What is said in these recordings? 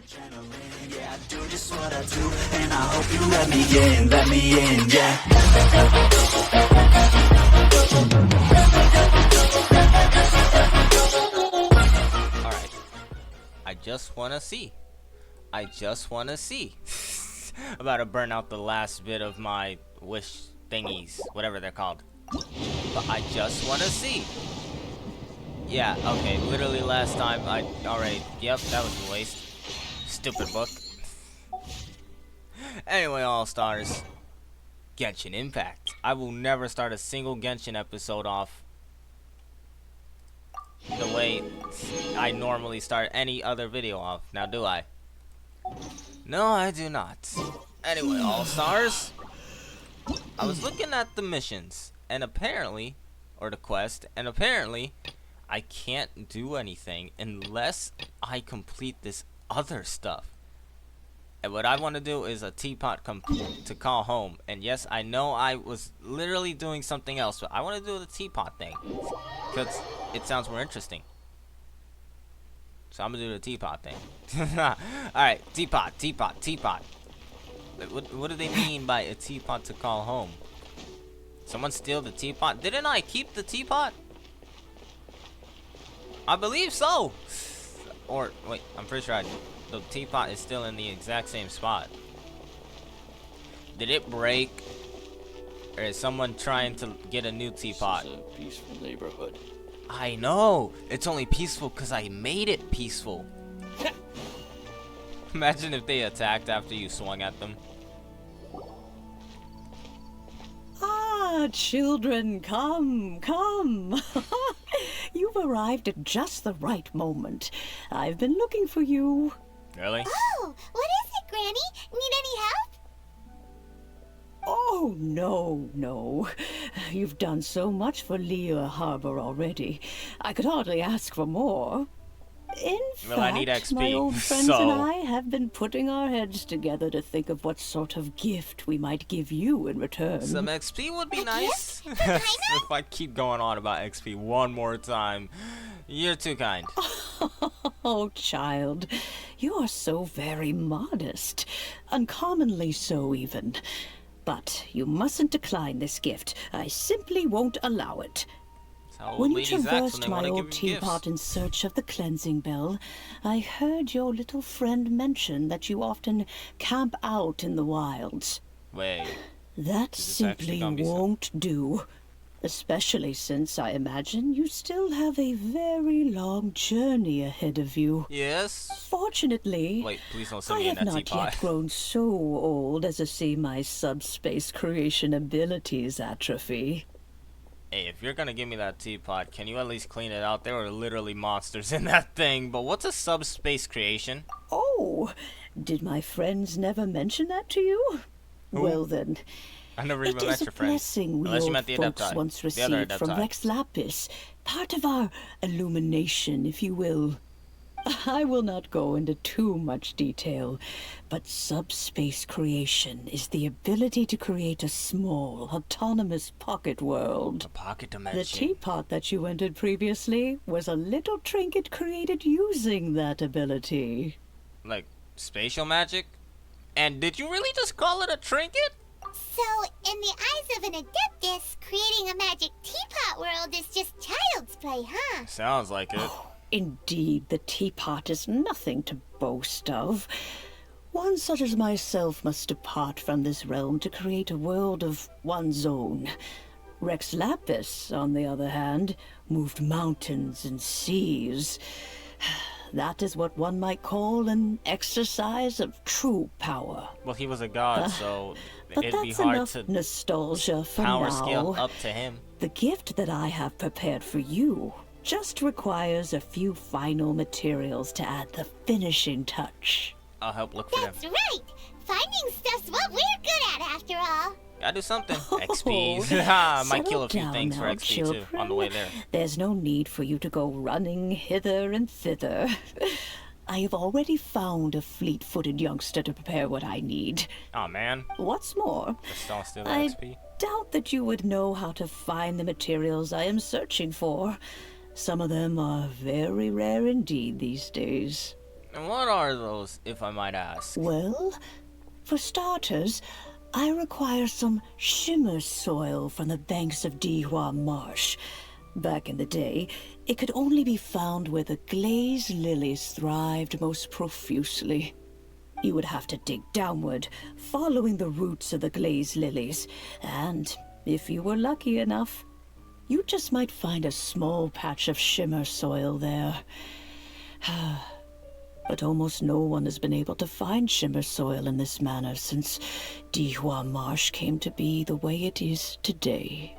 Adrenaline, yeah, I do just what I do, and I hope you let me in, yeah. Alright. I just wanna see. I'm about to burn out the last bit of my wish thingies, whatever they're called. But I just wanna see. Yeah, okay, literally last time yep, that was a waste. Stupid book. Anyway, All-Stars. Genshin Impact. I will never start a single Genshin episode off the way I normally start any other video off. Now, do I? No, I do not. Anyway, All-Stars. I was looking at the missions, and apparently, or the quest, and apparently, I can't do anything unless I complete this other stuff. And what I want to do is a teapot to call home. And yes, I know I was literally doing something else, but I want to do the teapot thing because it sounds more interesting. So I'm gonna do the teapot thing. Alright, teapot. What do they mean by a teapot to call home? Someone steal the teapot? Didn't I keep the teapot? I believe so. Or wait, I'm pretty sure the teapot is still in the exact same spot. Did it break? Or is someone trying to get a new teapot? This is a peaceful neighborhood. I know. It's only peaceful because I made it peaceful. Imagine if they attacked after you swung at them. Ah, children, come. You've arrived at just the right moment. I've been looking for you. Really? Oh, what is it, Granny? Need any help? Oh, no. You've done so much for Leah Harbor already. I could hardly ask for more. In Well, I need fact, XP, my old friends so- and I have been putting our heads together to think of what sort of gift we might give you in return. Some XP would be A nice. gift? For kindness? If I keep going on about XP one more time, you're too kind. Oh, child, you are so very modest. Uncommonly so, even. But you mustn't decline this gift. I simply won't allow it. That's how old When you ladies act when traversed they my want to old give you teapot gifts. in search of the cleansing bell, I heard your little friend mention that you often camp out in the wilds. Wait, That this actually simply gonna be so- won't do. Especially since I imagine you still have a very long journey ahead of you. yes? Fortunately, Wait, please don't send I me in have that not teapot. yet grown so old as to see my subspace creation abilities atrophy. Hey, if you're gonna give me that teapot, can you at least clean it out? There were literally monsters in that thing, but what's a subspace creation? Oh, did my friends never mention that to you? Who? Well then, I never it even met is a your friend. blessing we Unless you old meant the folks Adepti. once The other received from Adepti. Rex Lapis, part of our illumination, if you will. I will not go into too much detail, but subspace creation is the ability to create a small, autonomous pocket world. A pocket The dimension. teapot that you entered previously was a little trinket created using that ability. Like, spatial magic? And did you really just call it a trinket? So, in the eyes of an Adeptus, creating a magic teapot world is just child's play, huh? Sounds like it. Indeed, the teapot is nothing to boast of. One such as myself must depart from this realm to create a world of one's own. Rex Lapis, on the other hand, moved mountains and seas. That is what one might call an exercise of true power. Well, he was a god, so But it'd be that's hard enough to nostalgia for power now. scale up to him. The gift that I have prepared for you just requires a few final materials to add the finishing touch. I'll help look for them. That's right! Finding stuff's what we're good at, after all. Gotta do something. XP. I might kill a few Settle things down for now, XP too children. on the way there. There's no need for you to go running hither and thither. I have already found a fleet-footed youngster to prepare what I need. Oh man, What's more, just don't steal the I XP. doubt that you would know how to find the materials I am searching for. Some of them are very rare indeed these days. And what are those, if I might ask? Well, for starters, I require some shimmer soil from the banks of Dihua Marsh. Back in the day, it could only be found where the glaze lilies thrived most profusely. You would have to dig downward, following the roots of the glaze lilies, and if you were lucky enough, you just might find a small patch of shimmer soil there. But almost no one has been able to find shimmer soil in this manner since Dihua Marsh came to be the way it is today.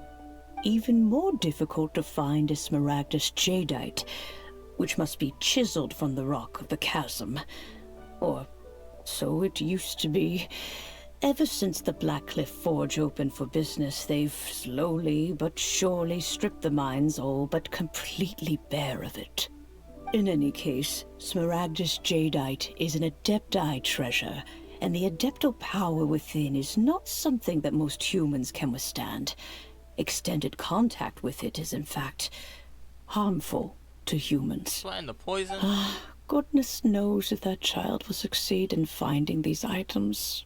Even more difficult to find is smaragdus jadeite, which must be chiseled from the rock of the chasm. Or so it used to be. Ever since the Blackcliff Forge opened for business, they've slowly but surely stripped the mines all but completely bare of it. In any case, smaragdus jadeite is an adepti treasure, and the adeptal power within is not something that most humans can withstand. Extended contact with it is, in fact, harmful to humans. Playing the poison? Goodness knows if that child will succeed in finding these items.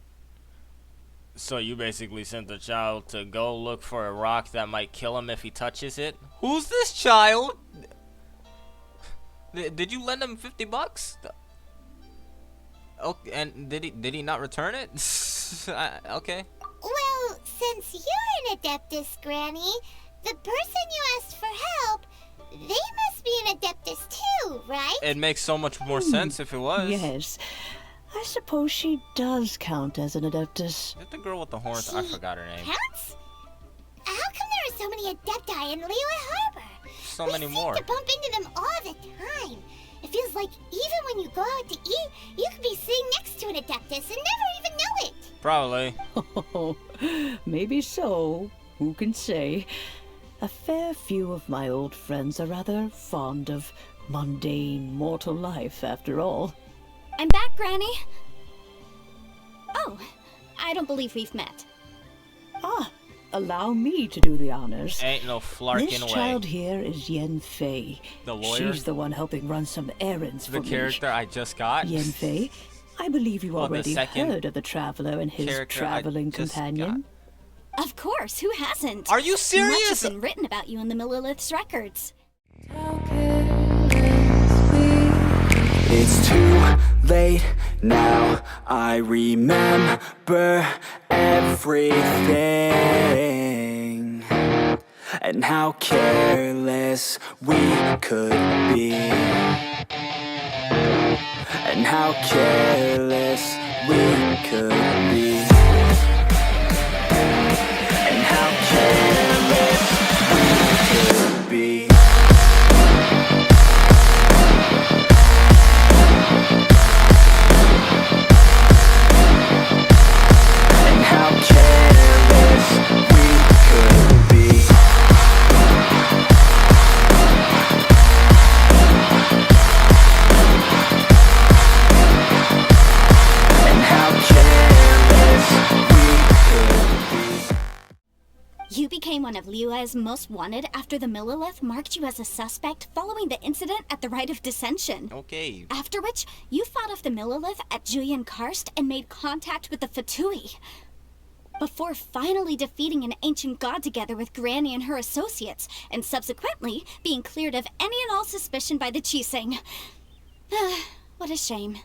So you basically sent the child to go look for a rock that might kill him if he touches it? Who's this child? Did you lend him $50? Okay, and did he not return it? Okay. Well, since you're an Adeptus, Granny, the person you asked for help, they must be an Adeptus too, right? It makes so much more sense if it was. Yes. I suppose she does count as an Adeptus. Is it the girl with the horns? I forgot her name. Counts? How come there are so many Adepti in Liyue Harbor? So many more. We seem to bump into them all the time. It feels like even when you go out to eat, you could be sitting next to an Adeptus and never even know it. Probably. Oh, maybe so. Who can say? A fair few of my old friends are rather fond of mundane mortal life, after all. I'm back, Granny. Oh, I don't believe we've met. Allow me to do the honors. Ain't no flarking This way. child here is Yen Fei. The lawyer? She's the one helping run some errands for The me. character I just got? Yen Fei, I believe you Well, the already second heard of the traveler and his character I traveling just companion. Of course, who hasn't? Are you Much serious? has been written about you in the Millilith's records. It's too late now, I remember everything, and how careless we could be, and how careless we could be, and how careless we could be. And how careless we could be. And how careless we could be. You became one of Liyue's most wanted after the Millilith marked you as a suspect following the incident at the Rite of Dissension. Okay. After which, you fought off the Millilith at Julian Karst and made contact with the Fatui. Before finally defeating an ancient god together with Granny and her associates, and subsequently being cleared of any and all suspicion by the Chiseng. What a shame.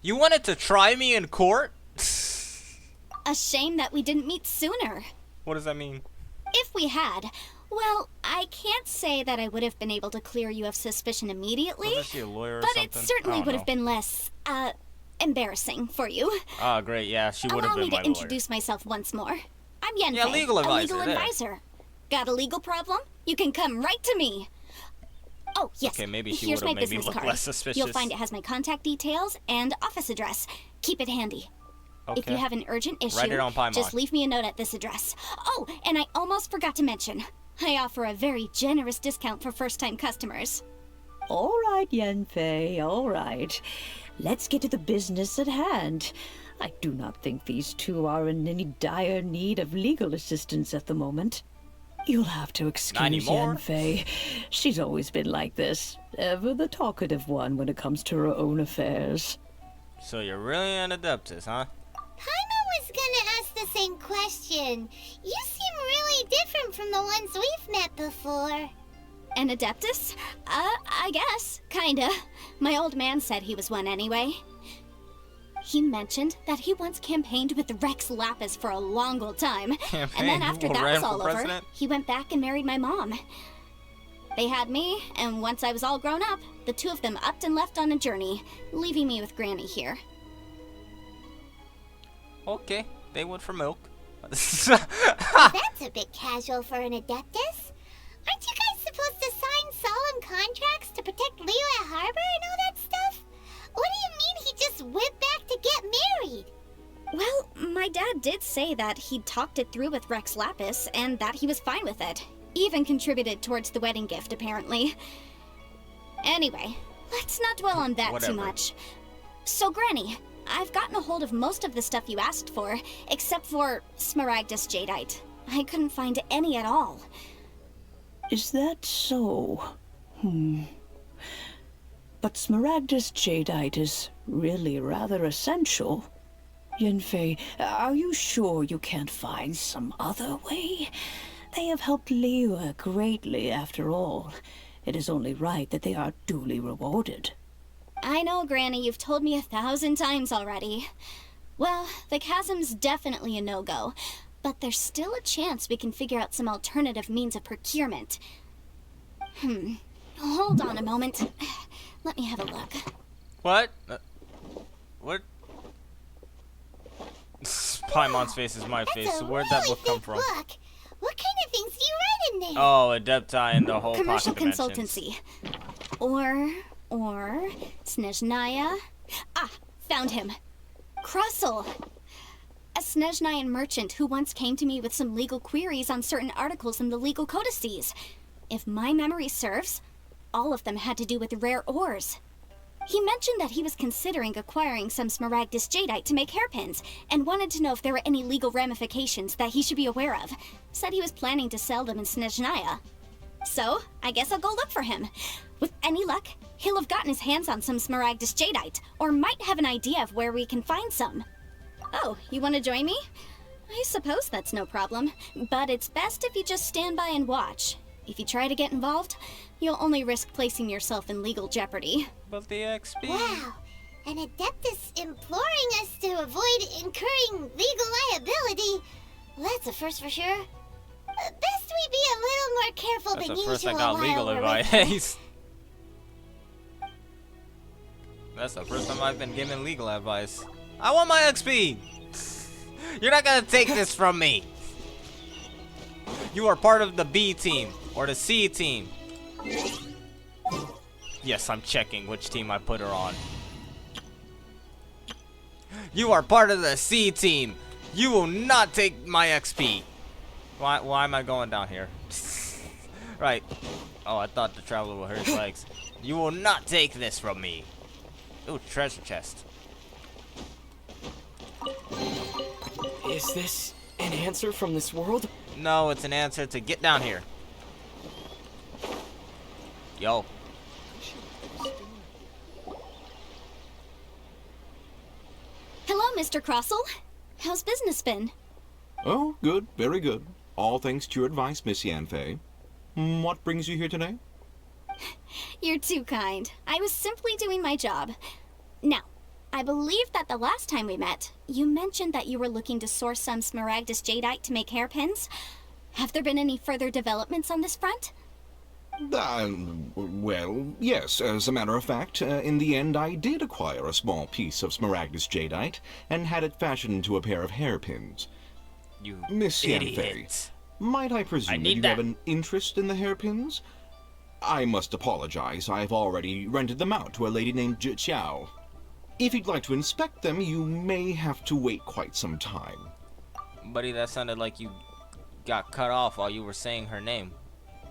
You wanted to try me in court? A shame that we didn't meet sooner. What does that mean? If we had, well, I can't say that I would have been able to clear you of suspicion immediately, Wasn't she a lawyer or but something? it certainly I don't would have know. been less, embarrassing for you. Ah, great. Yeah, she would have Allow been me my to lawyer. introduce myself once more. I'm Yen Yeah, Fei, legal a advisor, legal there. advisor. Got a legal problem? You can come right to me. Oh, yes. Okay, maybe she Here's would've my made me business look card. less suspicious. You'll find it has my contact details and office address. Keep it handy. If you Okay. have an urgent issue, Write it on Paimon. just leave me a note at this address. Oh, and I almost forgot to mention, I offer a very generous discount for first-time customers. All right, Yen Fei, all right. Let's get to the business at hand. I do not think these two are in any dire need of legal assistance at the moment. You'll have to Not excuse anymore. Yanfei. She's always been like this. Ever the talkative one when it comes to her own affairs. So you're really an Adeptus, huh? Paimon was gonna ask the same question. You seem really different from the ones we've met before. An Adeptus? I guess. Kinda. My old man said he was one anyway. He mentioned that he once campaigned with Rex Lapis for a long old time. And then after that was all over, he went back and married my mom. They had me, and once I was all grown up, the two of them upped and left on a journey, leaving me with Granny here. Okay, they went for milk. That's a bit casual for an Adeptus. Aren't you guys supposed to sign solemn contracts to protect Liyue Harbor and all that stuff? What do you mean he just went back to get married? Well, my dad did say that he'd talked it through with Rex Lapis, and that he was fine with it. Even contributed towards the wedding gift, apparently. Anyway, let's not dwell on that too much. So, Granny, I've gotten a hold of most of the stuff you asked for, except for Smaragdus Jadeite. I couldn't find any at all. Is that so? But Smaragdus Jadeite is really rather essential. Yanfei, are you sure you can't find some other way? They have helped Liyue greatly, after all. It is only right that they are duly rewarded. I know, Granny, you've told me 1,000 times already. Well, the chasm's definitely a no-go, but there's still a chance we can figure out some alternative means of procurement. Hold on a moment. Let me have a look. What? What? Paimon's face is my face, so where'd that book come from? Book. What kind of things do you read in there? Oh, Adepti and the whole Commercial pocket dimensions. consultancy. Or Snezhnaya. Ah, found him. Krusel. A Snezhnayan merchant who once came to me with some legal queries on certain articles in the legal codices. If my memory serves, all of them had to do with rare ores. He mentioned that he was considering acquiring some Smaragdus Jadeite to make hairpins, and wanted to know if there were any legal ramifications that he should be aware of. Said he was planning to sell them in Snezhnaya. So, I guess I'll go look for him. With any luck, he'll have gotten his hands on some Smaragdus Jadeite, or might have an idea of where we can find some. Oh, you want to join me? I suppose that's no problem, but it's best if you just stand by and watch. If you try to get involved, you'll only risk placing yourself in legal jeopardy. But the XP. Wow, an Adeptus imploring us to avoid incurring legal liability. Well, that's a first for sure. Best we be a little more careful That's than the usual first I got while legal we're with advice. That's the first time I've been given legal advice. I want my XP! You're not gonna take this from me! You are part of the B team, or the C team. Yes, I'm checking which team I put her on. You are part of the C team! You will not take my XP! Why am I going down here? Right. Oh, I thought the traveler would hurt his legs. You will not take this from me! Ooh, treasure chest. Is this an answer from this world? No, it's an answer to get down here. Yo. Hello, Mr. Crossell. How's business been? Oh, good, very good. All thanks to your advice, Miss Yanfei. What brings you here today? You're too kind. I was simply doing my job. Now, I believe that the last time we met, you mentioned that you were looking to source some Smaragdus Jadeite to make hairpins. Have there been any further developments on this front? Well, yes. As a matter of fact, in the end, I did acquire a small piece of Smaragdus Jadeite and had it fashioned into a pair of hairpins. You Miss Yanfei, idiot. might I presume need you that. have an interest in the hairpins? I must apologize. I've already rented them out to a lady named Zhi Qiao. If you'd like to inspect them, you may have to wait quite some time. Buddy, that sounded like you got cut off while you were saying her name.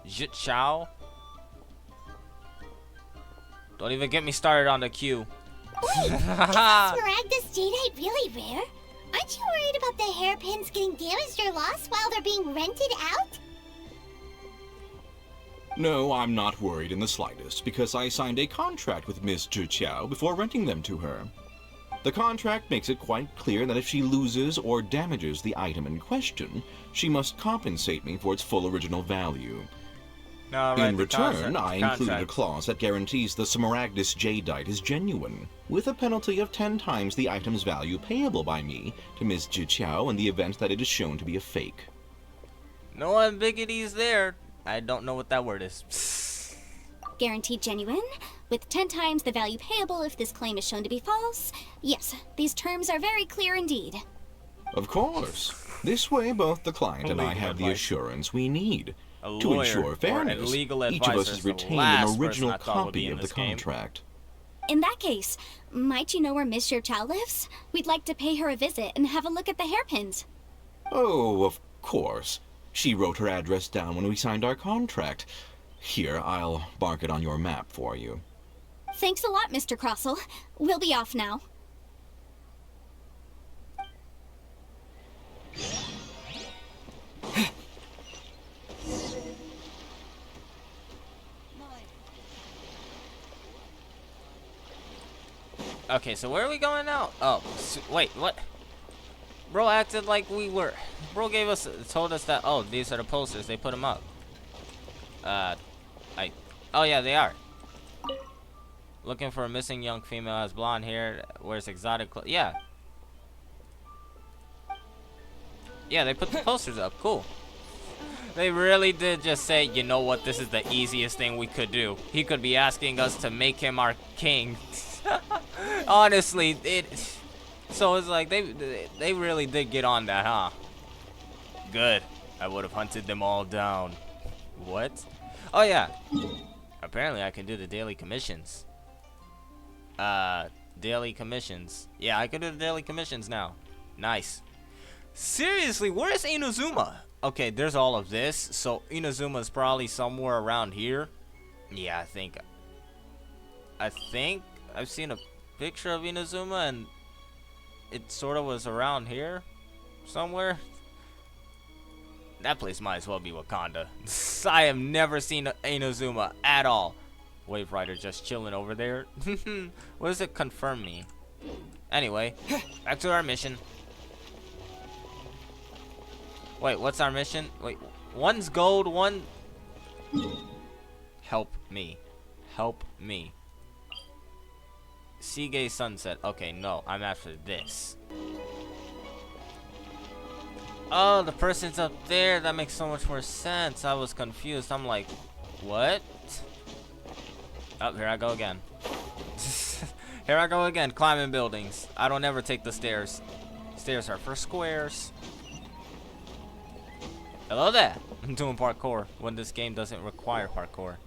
Zhi Qiao? Don't even get me started on the queue. Wait, is Smaragdus Jadeite really rare? Aren't you worried about the hairpins getting damaged or lost while they're being rented out? No, I'm not worried in the slightest, because I signed a contract with Miss Zhiqiao before renting them to her. The contract makes it quite clear that if she loses or damages the item in question, she must compensate me for its full original value. No, In return, I included a clause that guarantees the Smaragdus jadeite is genuine, with a penalty of 10 times the item's value payable by me to Miss Zhiqiao in the event that it is shown to be a fake. No ambiguities there. I don't know what that word is. Guaranteed genuine, with 10 times the value payable if this claim is shown to be false. Yes, these terms are very clear indeed. Of course. This way, both the client and I have the assurance we need. To ensure fairness, each of us has retained an original copy of the contract. In that case, might you know where Miss Zhiqiao lives? We'd like to pay her a visit and have a look at the hairpins. Oh, of course. She wrote her address down when we signed our contract. Here, I'll mark it on your map for you. Thanks a lot, Mr. Crossell. We'll be off now. Okay, so where are we going now? Oh, wait, what? Bro acted like we were. Bro told us that, oh, these are the posters. They put them up. Oh yeah, they are. Looking for a missing young female, has blonde hair, wears exotic clothes. Yeah. Yeah, they put the posters up. Cool. They really did just say, you know what, this is the easiest thing we could do. He could be asking us to make him our king. Honestly, so it's like they really did get on that, huh? Good. I would have hunted them all down. What? Oh yeah. Apparently I can do the daily commissions. Daily commissions. Yeah, I can do the daily commissions now. Nice. Seriously, where is Inazuma? Okay, there's all of this, so Inazuma is probably somewhere around here. Yeah, I think I've seen a picture of Inazuma, and it sort of was around here somewhere. That place might as well be Wakanda. I have never seen Inazuma at all. Wave Rider just chilling over there. What does it confirm me? Anyway, back to our mission. Wait, what's our mission? Wait, one's gold, one... Help me. Help me. Seagay Sunset. Okay, no, I'm after this. Oh, the person's up there. That makes so much more sense. I was confused. I'm like, what? Oh, here I go again. Here I go again, climbing buildings. I don't ever take the stairs. Stairs are for squares. Hello there. I'm doing parkour when this game doesn't require parkour.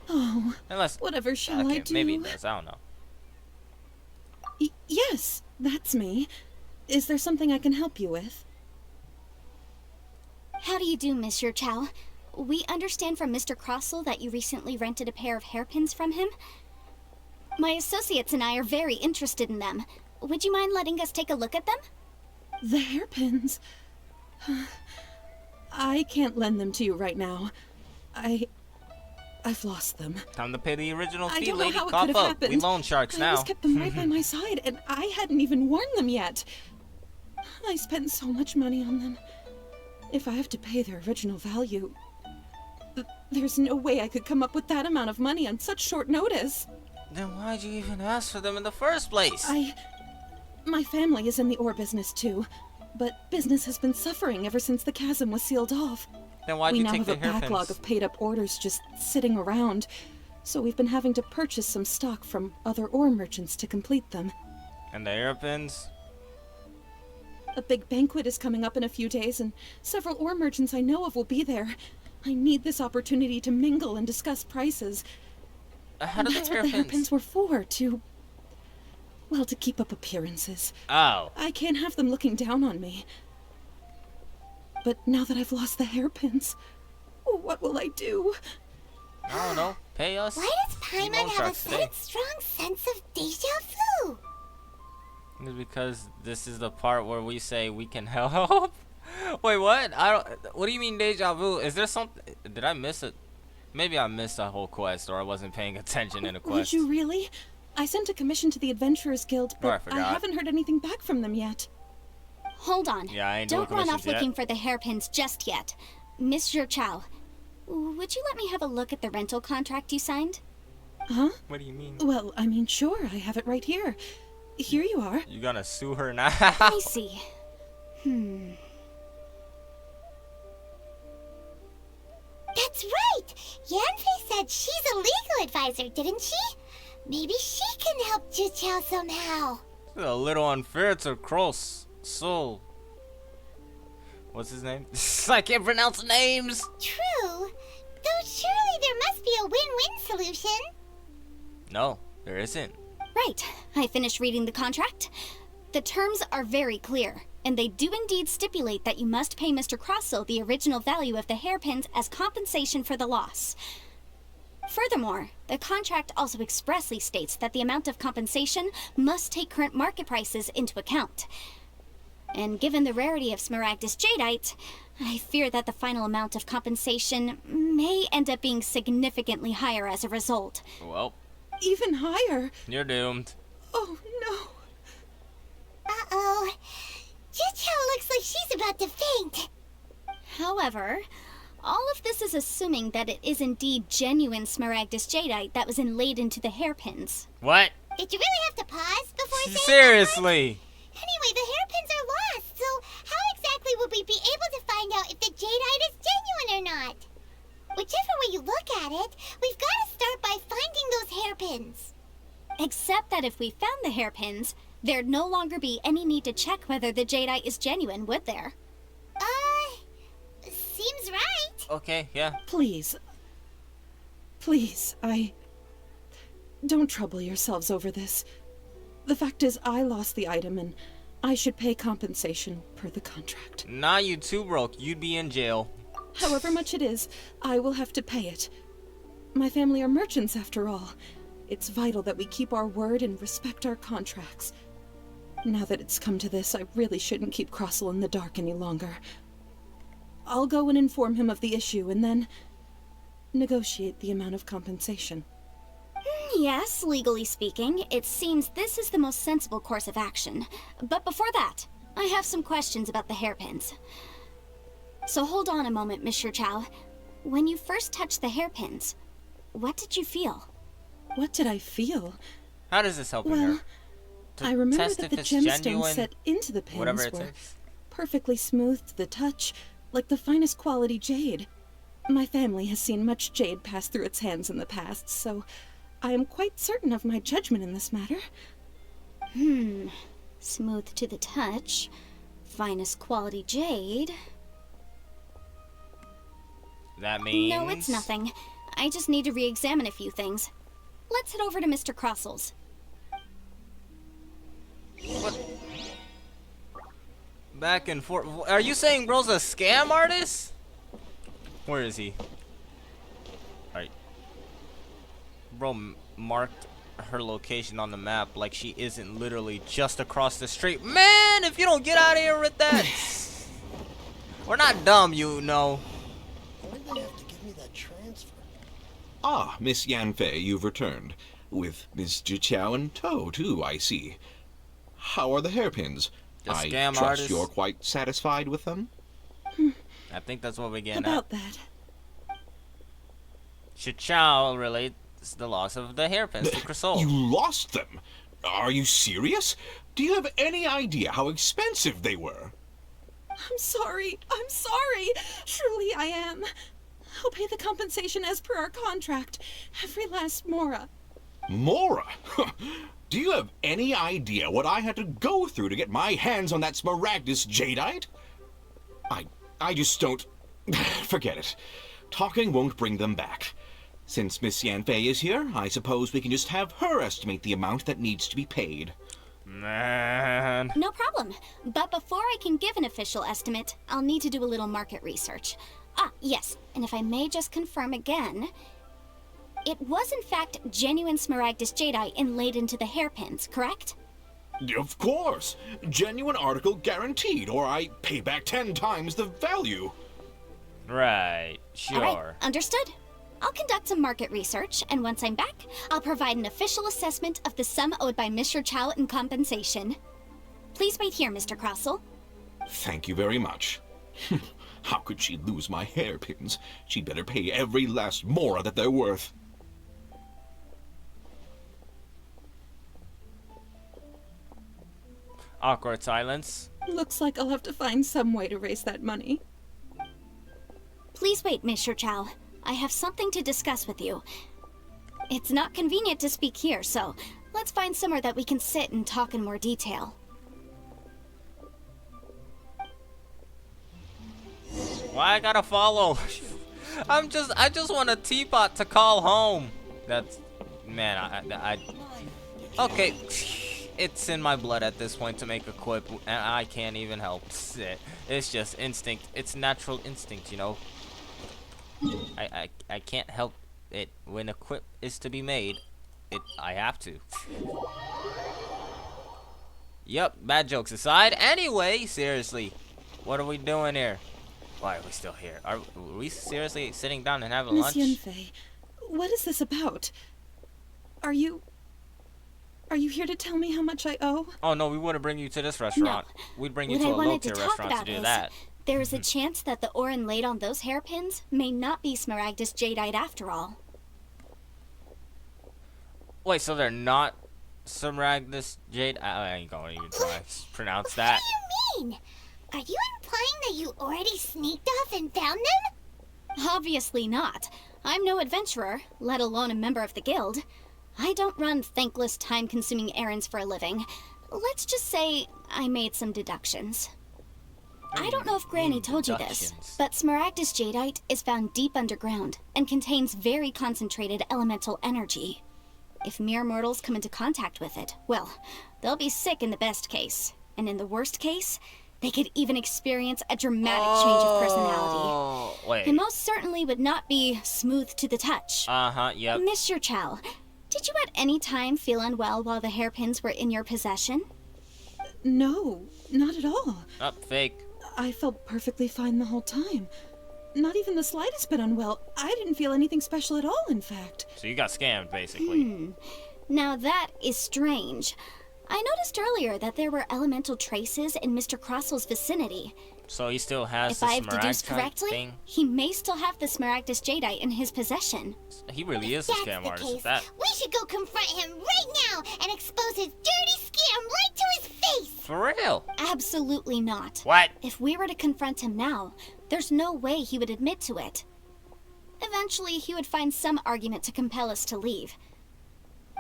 Oh, unless whatever shall I do? Maybe it does. I don't know. Yes, that's me. Is there something I can help you with? How do you do, Miss Zhiqiao? We understand from Mr. Crossell that you recently rented a pair of hairpins from him. My associates and I are very interested in them. Would you mind letting us take a look at them? The hairpins? I can't lend them to you right now. I've lost them. Time to pay the original fee, I don't know lady. how it Cough could have up. happened. We loan sharks now. I just kept them right by my side, and I hadn't even worn them yet. I spent so much money on them. If I have to pay their original value, there's no way I could come up with that amount of money on such short notice. Then why'd you even ask for them in the first place? My family is in the ore business too, but business has been suffering ever since the chasm was sealed off. Then why'd you take the We now have a backlog of paid-up orders just sitting around, so we've been having to purchase some stock from other ore merchants to complete them. And the hairpins? A big banquet is coming up in a few days, and several ore merchants I know of will be there. I need this opportunity to mingle and discuss prices. How do That's what the hairpins were for, to keep up appearances. Oh. I can't have them looking down on me. But now that I've lost the hairpins, what will I do? I don't know. Pay us. Why does Paimon have a sudden strong sense of deja vu? It's because this is the part where we say we can help. Wait, what? I don't. What do you mean deja vu? Is there something? Did I miss it? Maybe I missed a whole quest, or I wasn't paying attention in a Would quest. you really? I sent a commission to the Adventurers Guild, Oh, I but I forgot. haven't heard anything back from them yet. Hold on. Yeah, I ain't doing Don't run off commissions yet. looking for the hairpins just yet. Mr. Chow, would you let me have a look at the rental contract you signed? Huh? What do you mean? Well, I mean, sure, I have it right here. Here you are. You gonna sue her now? Let me see. That's right! Yanfei said she's a legal advisor, didn't she? Maybe she can help Juqiao somehow. It's a little unfair to Cross Soul. What's his name? I can't pronounce names. True. Though surely there must be a win-win solution. No, there isn't. Right. I finished reading the contract. The terms are very clear, and they do indeed stipulate that you must pay Mr. Crossell the original value of the hairpins as compensation for the loss. Furthermore, the contract also expressly states that the amount of compensation must take current market prices into account. And given the rarity of Smaragdus Jadeite, I fear that the final amount of compensation may end up being significantly higher as a result. Well, Even higher. you're doomed. Oh, no. Uh-oh. Juqiao looks like she's about to faint. However, all of this is assuming that it is indeed genuine Smaragdus Jadeite that was inlaid into the hairpins. What? Did you really have to pause before saying that? Seriously? Anyway, the hairpins are lost, so how exactly would we be able to find out if the jadeite is genuine or not? Whichever way you look at it, we've got to start by finding those hairpins. Except that if we found the hairpins, there'd no longer be any need to check whether the Jadeite is genuine, would there? Seems right. Okay, yeah. Please. Please, Don't trouble yourselves over this. The fact is, I lost the item, and I should pay compensation per the contract. Nah, you too broke. You'd be in jail. However much it is, I will have to pay it. My family are merchants, after all. It's vital that we keep our word and respect our contracts. Now that it's come to this, I really shouldn't keep Crossell in the dark any longer. I'll go and inform him of the issue, and then negotiate the amount of compensation. Yes, legally speaking, it seems this is the most sensible course of action. But before that, I have some questions about the hairpins. So hold on a moment, Mr. Chow. When you first touched the hairpins, what did you feel? What did I feel? How does this help her? Well, To I remember test that if the it's gemstones genuine, set into the pins whatever it were says. perfectly smooth to the touch, like the finest quality jade. My family has seen much jade pass through its hands in the past, so I am quite certain of my judgment in this matter. Smooth to the touch, finest quality jade. That means... No, it's nothing. I just need to re-examine a few things. Let's head over to Mr. Crossell's. Back and forth. Are you saying bro's a scam artist? Where is he? Alright. Bro marked her location on the map like she isn't literally just across the street. Man, if you don't get out of here with that. We're not dumb, you know. Why'd they have to give me that transfer? Ah, Miss Yanfei, you've returned. With Miss Juqiao in tow, too, I see. How are the hairpins? The I scam trust artist. you're quite satisfied with them? I think that's what we're getting About at. that. Chichao relates the loss of the hairpins to Crisol. You lost them? Are you serious? Do you have any idea how expensive they were? I'm sorry. Truly I am. I'll pay the compensation as per our contract. Every last mora. Mora? Do you have any idea what I had to go through to get my hands on that Smaragdus Jadeite? I just don't... Forget it. Talking won't bring them back. Since Miss Yanfei is here, I suppose we can just have her estimate the amount that needs to be paid. Man. No problem. But before I can give an official estimate, I'll need to do a little market research. Ah, yes, and if I may just confirm again, it was in fact genuine Smaragdus Jadeite inlaid into the hairpins, correct? Of course! Genuine article guaranteed, or I pay back 10 times the value. Right. Sure. All right, understood. I'll conduct some market research, and once I'm back, I'll provide an official assessment of the sum owed by Mr. Chow in compensation. Please wait here, Mr. Crossell. Thank you very much. How could she lose my hairpins? She'd better pay every last mora that they're worth. Awkward silence. Looks like I'll have to find some way to raise that money. Please wait, Mr. Chow. I have something to discuss with you. It's not convenient to speak here, so let's find somewhere that we can sit and talk in more detail. Why I gotta follow? I just want a teapot to call home. That's, man, okay. It's in my blood at this point to make a quip, and I can't even help it. It's just instinct. It's natural instinct, you know. I can't help it. When a quip is to be made, I have to. Yup, bad jokes aside. Anyway, seriously, what are we doing here? Why are we still here? Are we seriously sitting down and having lunch? Miss Yunfei, what is this about? Are you here to tell me how much I owe? Oh no, we wouldn't bring you to this restaurant. No. We'd bring you What to I a wanted low-tier to talk restaurant to about do is that. there is a chance that the Orin laid on those hairpins may not be Smaragdus Jadeite after all. Wait, so they're not Smaragdus Jade? I ain't gonna even try to pronounce that. What do you mean? Are you implying that you already sneaked off and found them? Obviously not. I'm no adventurer, let alone a member of the guild. I don't run thankless, time-consuming errands for a living. Let's just say I made some deductions. I don't know if Granny told you this, but Smaragdus Jadeite is found deep underground and contains very concentrated elemental energy. If mere mortals come into contact with it, well, they'll be sick in the best case. And in the worst case, they could even experience a dramatic change of personality. Wait. It most certainly would not be smooth to the touch. Yep. Mr. Chow, did you at any time feel unwell while the hairpins were in your possession? No, not at all. Oh, fake. I felt perfectly fine the whole time. Not even the slightest bit unwell. I didn't feel anything special at all, in fact. So you got scammed, basically. Now that is strange. I noticed earlier that there were elemental traces in Mr. Crossell's vicinity. So he still has If the I have deduced Smaragdite correctly, thing? he may still have the Smaragdus Jadeite in his possession. He really is a That's scam the artist case. with that. We should go confront him right now and expose his dirty scam right to his face. For real? Absolutely not. What? If we were to confront him now, there's no way he would admit to it. Eventually, he would find some argument to compel us to leave.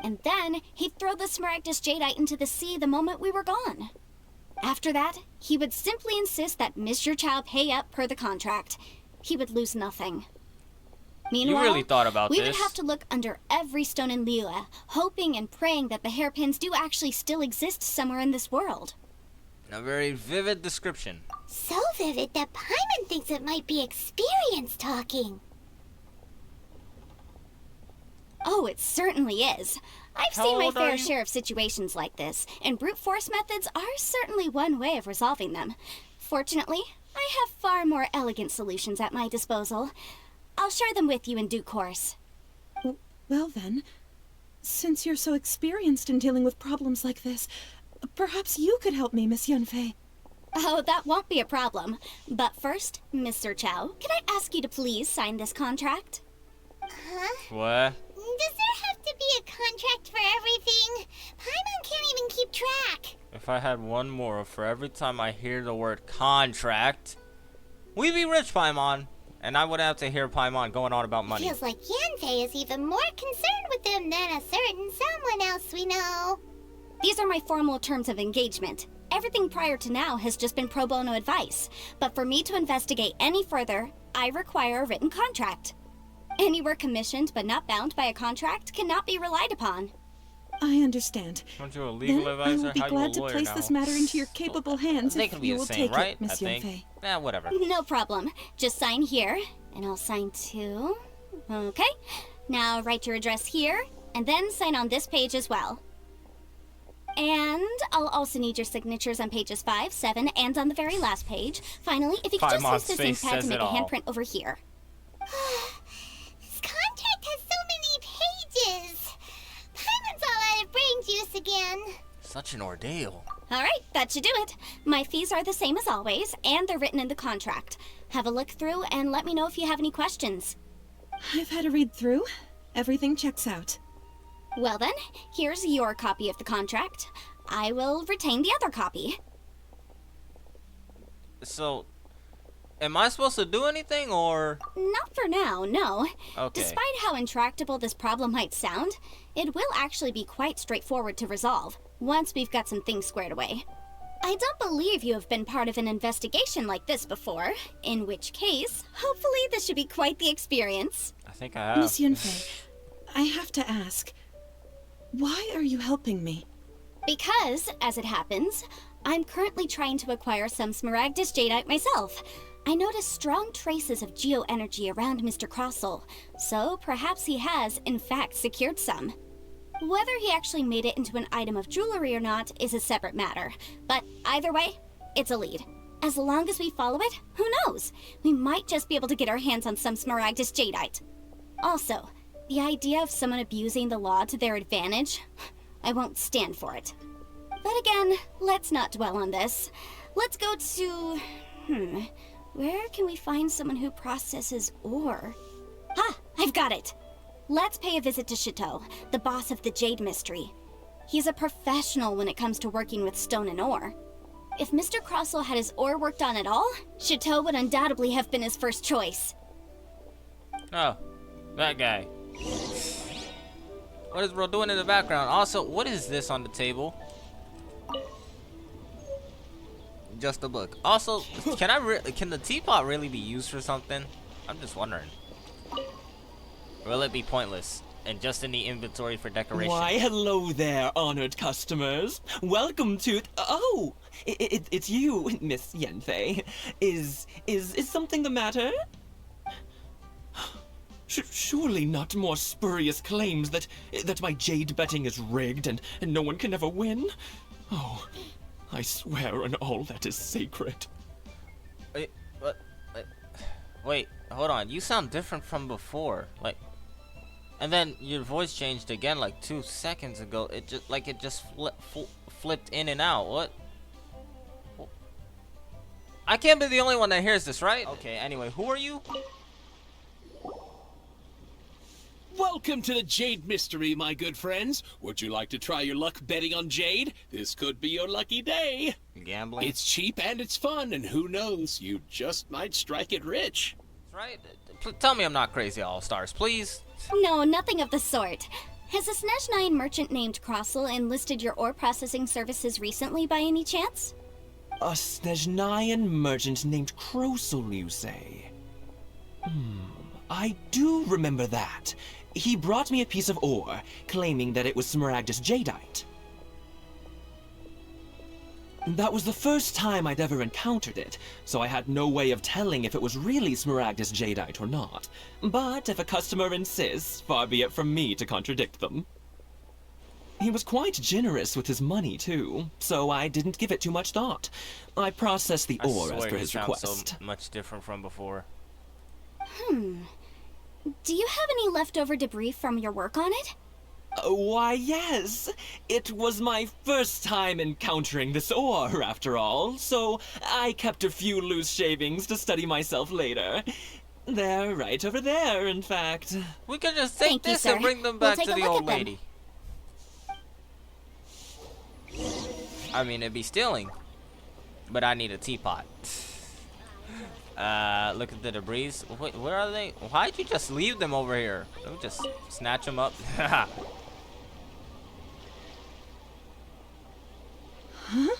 And then, he'd throw the Smaragdus Jadeite into the sea the moment we were gone. After that, he would simply insist that Mr. Chow pay up per the contract. He would lose nothing. Meanwhile, You really thought about we this. would have to look under every stone in Liyue, hoping and praying that the hairpins do actually still exist somewhere in this world. A very vivid description. So vivid that Paimon thinks it might be experience talking. Oh, it certainly is. I've How seen my old are fair you? share of situations like this, and brute force methods are certainly one way of resolving them. Fortunately, I have far more elegant solutions at my disposal. I'll share them with you in due course. Well then, since you're so experienced in dealing with problems like this, perhaps you could help me, Miss Yunfei. Oh, that won't be a problem. But first, Mr. Chow, can I ask you to please sign this contract? Huh? What? Does there have to be a contract for everything? Paimon can't even keep track. If I had one more for every time I hear the word contract, we'd be rich, Paimon. And I would have to hear Paimon going on about money. Feels like Yanfei is even more concerned with them than a certain someone else we know. These are my formal terms of engagement. Everything prior to now has just been pro bono advice. But for me to investigate any further, I require a written contract. Any work commissioned but not bound by a contract cannot be relied upon. I understand. Aren't you a legal Then advisor? I will be How you a glad to lawyer place now? this matter into your capable hands They if can be you the will same, take right? it, Miss I think. Yunfei. Whatever. No problem. Just sign here, and I'll sign too. Okay. Now write your address here, and then sign on this page as well. And I'll also need your signatures on pages 5, 7, and on the very last page. Finally, if you could just Paimon's use this ink face pad to says make it a all. handprint over here. This contract Such an ordeal. Alright, that should do it. My fees are the same as always, and they're written in the contract. Have a look through and let me know if you have any questions. I've had a read through. Everything checks out. Well then, here's your copy of the contract. I will retain the other copy. So, am I supposed to do anything, or? Not for now, no. Okay. Despite how intractable this problem might sound, it will actually be quite straightforward to resolve, once we've got some things squared away. I don't believe you have been part of an investigation like this before, in which case, hopefully this should be quite the experience. I think I have. Miss Yunfei, I have to ask, why are you helping me? Because, as it happens, I'm currently trying to acquire some Smaragdus Jadeite myself. I noticed strong traces of geoenergy around Mr. Crossel, so perhaps he has, in fact, secured some. Whether he actually made it into an item of jewelry or not is a separate matter, but either way, it's a lead. As long as we follow it, who knows? We might just be able to get our hands on some Smaragdus Jadeite. Also, the idea of someone abusing the law to their advantage, I won't stand for it. But again, let's not dwell on this. Let's go to... where can we find someone who processes ore? Ah, I've got it! Let's pay a visit to Chateau, the boss of the Jade Mystery. He's a professional when it comes to working with stone and ore. If Mr. Crossel had his ore worked on at all, Chateau would undoubtedly have been his first choice. Oh, that guy. What is bro doing in the background? Also, what is this on the table? Just a book. Also, can the teapot really be used for something? I'm just wondering. Or will it be pointless and just in the inventory for decoration? Why, hello there, honored customers. Welcome to... Oh, it's you, Miss Yunfei. Is something the matter? Surely not more spurious claims that my jade betting is rigged and no one can ever win? Oh, I swear on all that is sacred. Wait, what? Wait, hold on. You sound different from before. Like, and then your voice changed again like 2 seconds ago. It just flipped in and out. What? I can't be the only one that hears this, right? Okay, anyway, who are you? Welcome to the Jade Mystery, my good friends. Would you like to try your luck betting on Jade? This could be your lucky day. Gambling? It's cheap and it's fun, and who knows, you just might strike it rich. Right? Tell me I'm not crazy, All-Stars, please. No, nothing of the sort. Has a Snezhnayan merchant named Crossel enlisted your ore processing services recently by any chance? A Snezhnayan merchant named Crossel, you say? I do remember that. He brought me a piece of ore, claiming that it was Smaragdus Jadeite. That was the first time I'd ever encountered it, so I had no way of telling if it was really Smaragdus Jadeite or not. But if a customer insists, far be it from me to contradict them. He was quite generous with his money, too, so I didn't give it too much thought. I processed the ore as per his request. So much different from before. Do you have any leftover debris from your work on it? Why, yes. It was my first time encountering this ore, after all, so I kept a few loose shavings to study myself later. They're right over there, in fact. We can just take Thank you, this sir. and bring them We'll back take to a the look old at them. lady. I mean, it'd be stealing. But I need a teapot. Look at the debris. Wait, where are they? Why'd you just leave them over here? Let me just snatch them up. Huh?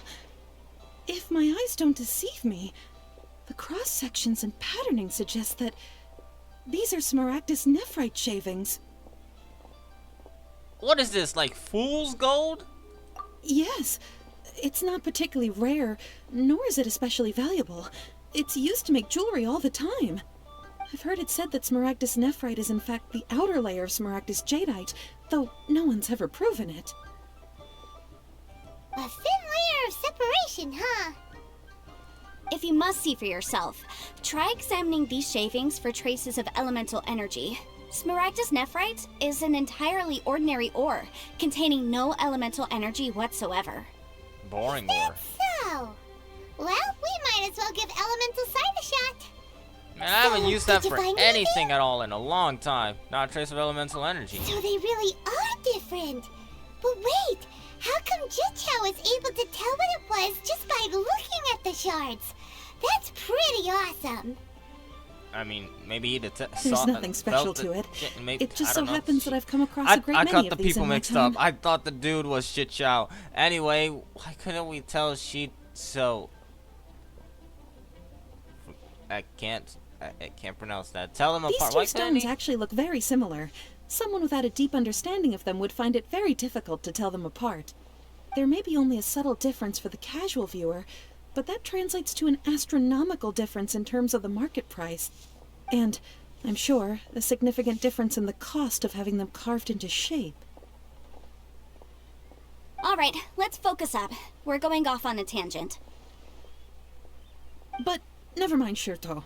If my eyes don't deceive me, the cross-sections and patterning suggest that these are Smaragdus nephrite shavings. What is this, like fool's gold? Yes, it's not particularly rare, nor is it especially valuable. It's used to make jewelry all the time. I've heard it said that Smaragdus nephrite is in fact the outer layer of Smaragdus jadeite, though no one's ever proven it. A thin layer of separation, huh? If you must see for yourself, try examining these shavings for traces of elemental energy. Smaragdus nephrite is an entirely ordinary ore, containing no elemental energy whatsoever. Boring ore. So, well, we might as well give Elemental Sight a shot. Man, I haven't used that did you for find anything at all in a long time. Not a trace of elemental energy. So they really are different. But wait, how come Jichao was able to tell what it was just by looking at the shards? That's pretty awesome. I mean, maybe he There's nothing special to it. It just so happens that I've come across a great I many got the of these people in my mixed time. up. I thought the dude was Shit Chow. Anyway, why couldn't we tell so? I can't pronounce that. Tell them These apart. two Why couldn't stones he? actually look very similar. Someone without a deep understanding of them would find it very difficult to tell them apart. There may be only a subtle difference for the casual viewer, but that translates to an astronomical difference in terms of the market price. And, I'm sure, a significant difference in the cost of having them carved into shape. Alright, let's focus up. We're going off on a tangent. But, never mind, Shirto.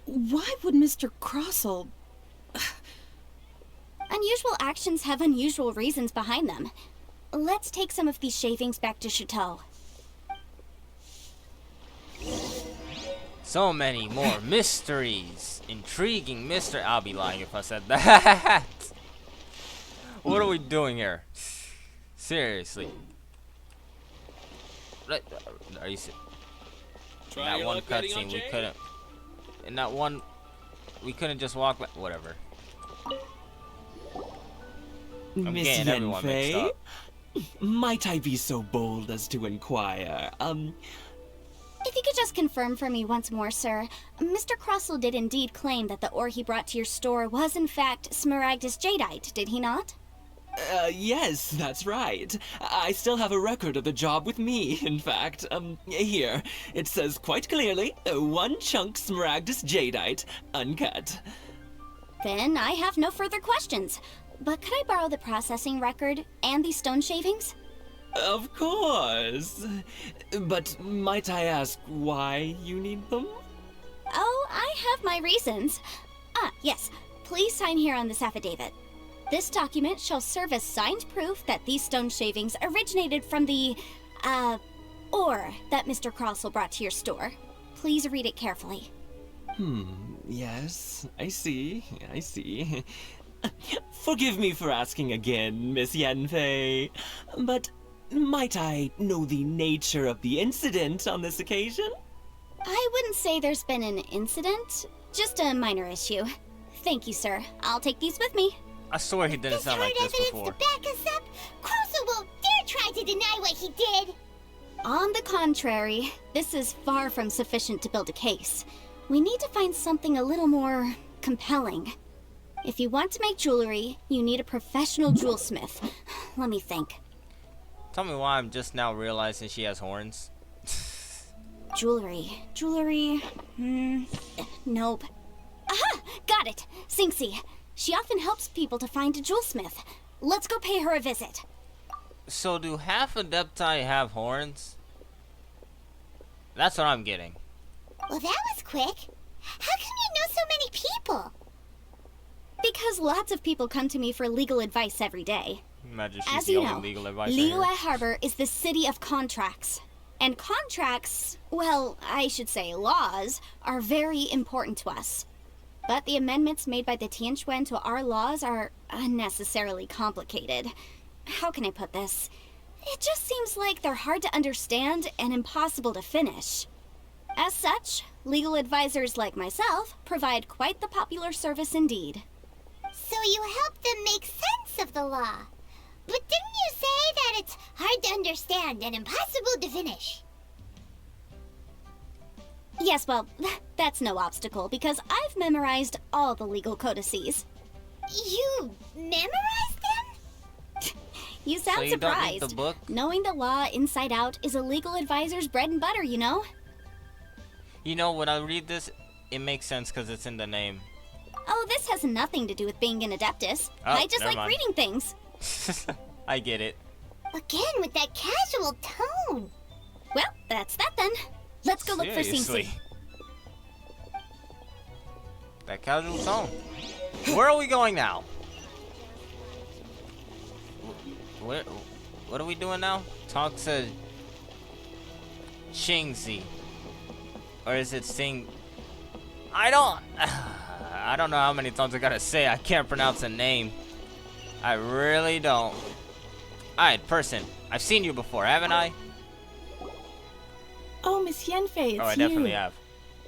Why would Mr. Crossell... Unusual actions have unusual reasons behind them. Let's take some of these shavings back to Chateau. So many more mysteries. Intriguing mystery. I'll be lying if I said that. What are we doing here? Seriously. Are you serious? Try That your one luck betting on cutscene, we Jade? couldn't. In that one, we couldn't just walk back. Whatever. I'm Miss getting everyone mixed Yenfei? up. Might I be so bold as to inquire, If you could just confirm for me once more, sir. Mr. Crossell did indeed claim that the ore he brought to your store was in fact Smaragdus jadeite, did he not? Yes, that's right. I still have a record of the job with me, in fact. Here. It says quite clearly, 1 chunk Smaragdus jadeite, uncut. Then I have no further questions. But could I borrow the processing record and these stone shavings? Of course. But might I ask why you need them? Oh, I have my reasons. Ah, yes. Please sign here on this affidavit. This document shall serve as signed proof that these stone shavings originated from the, ore that Mr. Crossell brought to your store. Please read it carefully. Yes, I see. Forgive me for asking again, Miss Yenfei, but might I know the nature of the incident on this occasion? I wouldn't say there's been an incident, just a minor issue. Thank you, sir. I'll take these with me. I swear he didn't sound like this Evidence before. to back us up? Crossell won't dare try to deny what he did. On the contrary, this is far from sufficient to build a case. We need to find something a little more compelling. If you want to make jewelry, you need a professional jewelsmith. Let me think. Tell me why I'm just now realizing she has horns. Jewelry. Nope. Aha! Got it! Sinxie. She often helps people to find a jewelsmith. Let's go pay her a visit. So do half Adepti have horns? That's what I'm getting. Well, that was quick. How come you know so many people? Because lots of people come to me for legal advice every day. Imagine she's As the you only know, legal advice Liyue here. Harbor is the city of contracts. And contracts, well, I should say laws, are very important to us. But the amendments made by the Tianquan to our laws are unnecessarily complicated. How can I put this? It just seems like they're hard to understand and impossible to finish. As such, legal advisors like myself provide quite the popular service indeed. So you help them make sense of the law. But didn't you say that it's hard to understand and impossible to finish? Yes, well, that's no obstacle because I've memorized all the legal codices. You memorized them? You sound So you don't need surprised. the book? Knowing the law inside out is a legal advisor's bread and butter, you know? You know, when I read this, it makes sense because it's in the name. Oh, this has nothing to do with being an adeptus. Oh, I just never like mind. reading things. I get it. Again with that casual tone. Well, that's that then. Let's go look for Seriously. Sinxie. That casual tone. Where are we going now? What are we doing now? Talk to Shingzi. Or is it Sing? I don't know how many times I gotta say. I can't pronounce a name. I really don't. Alright, person. I've seen you before, haven't I? Oh, Miss Yenfei, it's I definitely have.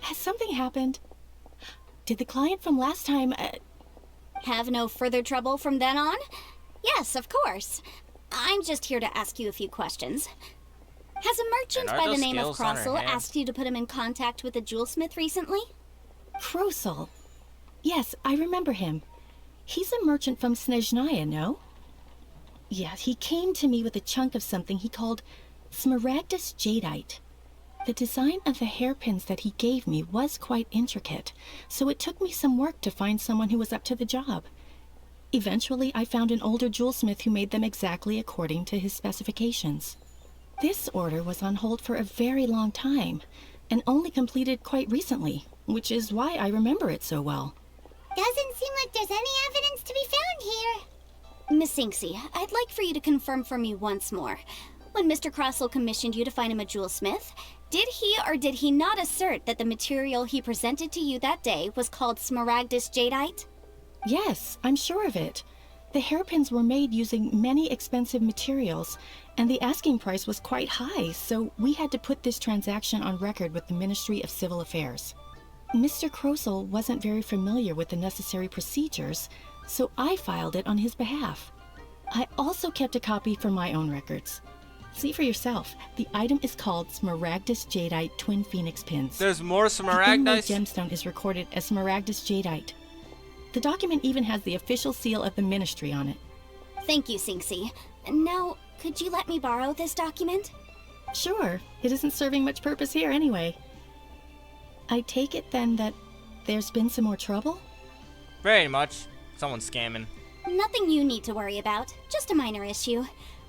Has something happened? Did the client from last time, Have no further trouble from then on? Yes, of course. I'm just here to ask you a few questions. Has a merchant And are by the those name of scales on her Crossel hand? asked you to put him in contact with a jewelsmith recently? Krosel? Yes, I remember him. He's a merchant from Snezhnaya, no? Yeah, he came to me with a chunk of something he called Smaragdus Jadeite. The design of the hairpins that he gave me was quite intricate, so it took me some work to find someone who was up to the job. Eventually, I found an older jewelsmith who made them exactly according to his specifications. This order was on hold for a very long time, and only completed quite recently, which is why I remember it so well. Doesn't seem like there's any evidence to be found here. Miss Inksy, I'd like for you to confirm for me once more. When Mr. Crossel commissioned you to find him a jewelsmith, did he or did he not assert that the material he presented to you that day was called Smaragdus Jadeite? Yes, I'm sure of it. The hairpins were made using many expensive materials, and the asking price was quite high, so we had to put this transaction on record with the Ministry of Civil Affairs. Mr. Krosel wasn't very familiar with the necessary procedures, so I filed it on his behalf. I also kept a copy for my own records. See for yourself. The item is called Smaragdus Jadeite Twin Phoenix Pins. There's more The inlaid Smaragdus? gemstone is recorded as Smaragdus Jadeite. The document even has the official seal of the ministry on it. Thank you, Sinksy. Now, could you let me borrow this document? Sure, it isn't serving much purpose here anyway. I take it then that there's been some more trouble? Very much. Someone's scamming. Nothing you need to worry about, just a minor issue.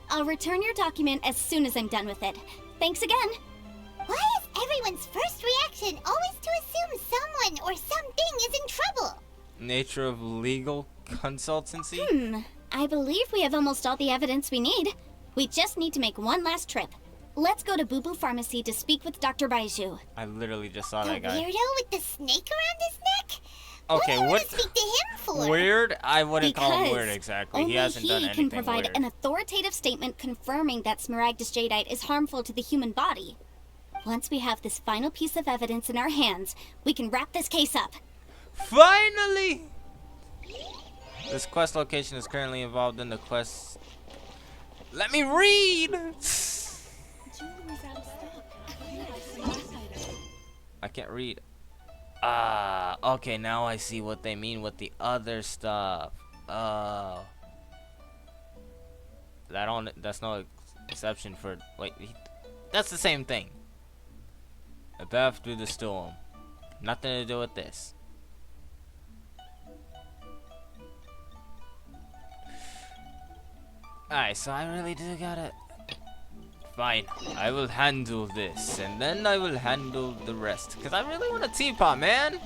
I'll return your document as soon as I'm done with it. Thanks again. Why is everyone's first reaction always to assume someone or something is in trouble? Nature of legal consultancy? I believe we have almost all the evidence we need. We just need to make one last trip. Let's go to Boo Boo Pharmacy to speak with Dr. Baiju. I literally just saw The that guy. weirdo with the snake around his neck? Okay, what do you what? want to speak to him for? Weird? I wouldn't call him Because weird exactly. only He hasn't done he anything can provide weird. an authoritative statement confirming that Smaragdus Jadeite is harmful to the human body. Once we have this final piece of evidence in our hands, we can wrap this case up. Finally! This quest location is currently involved in the quest. Let me read! I can't read. Okay, now I see what they mean with the other stuff. That's no exception for, wait, that's the same thing. A path through the storm. Nothing to do with this. Alright, so I really do gotta... Fine, I will handle this, and then I will handle the rest. Because I really want a teapot, man!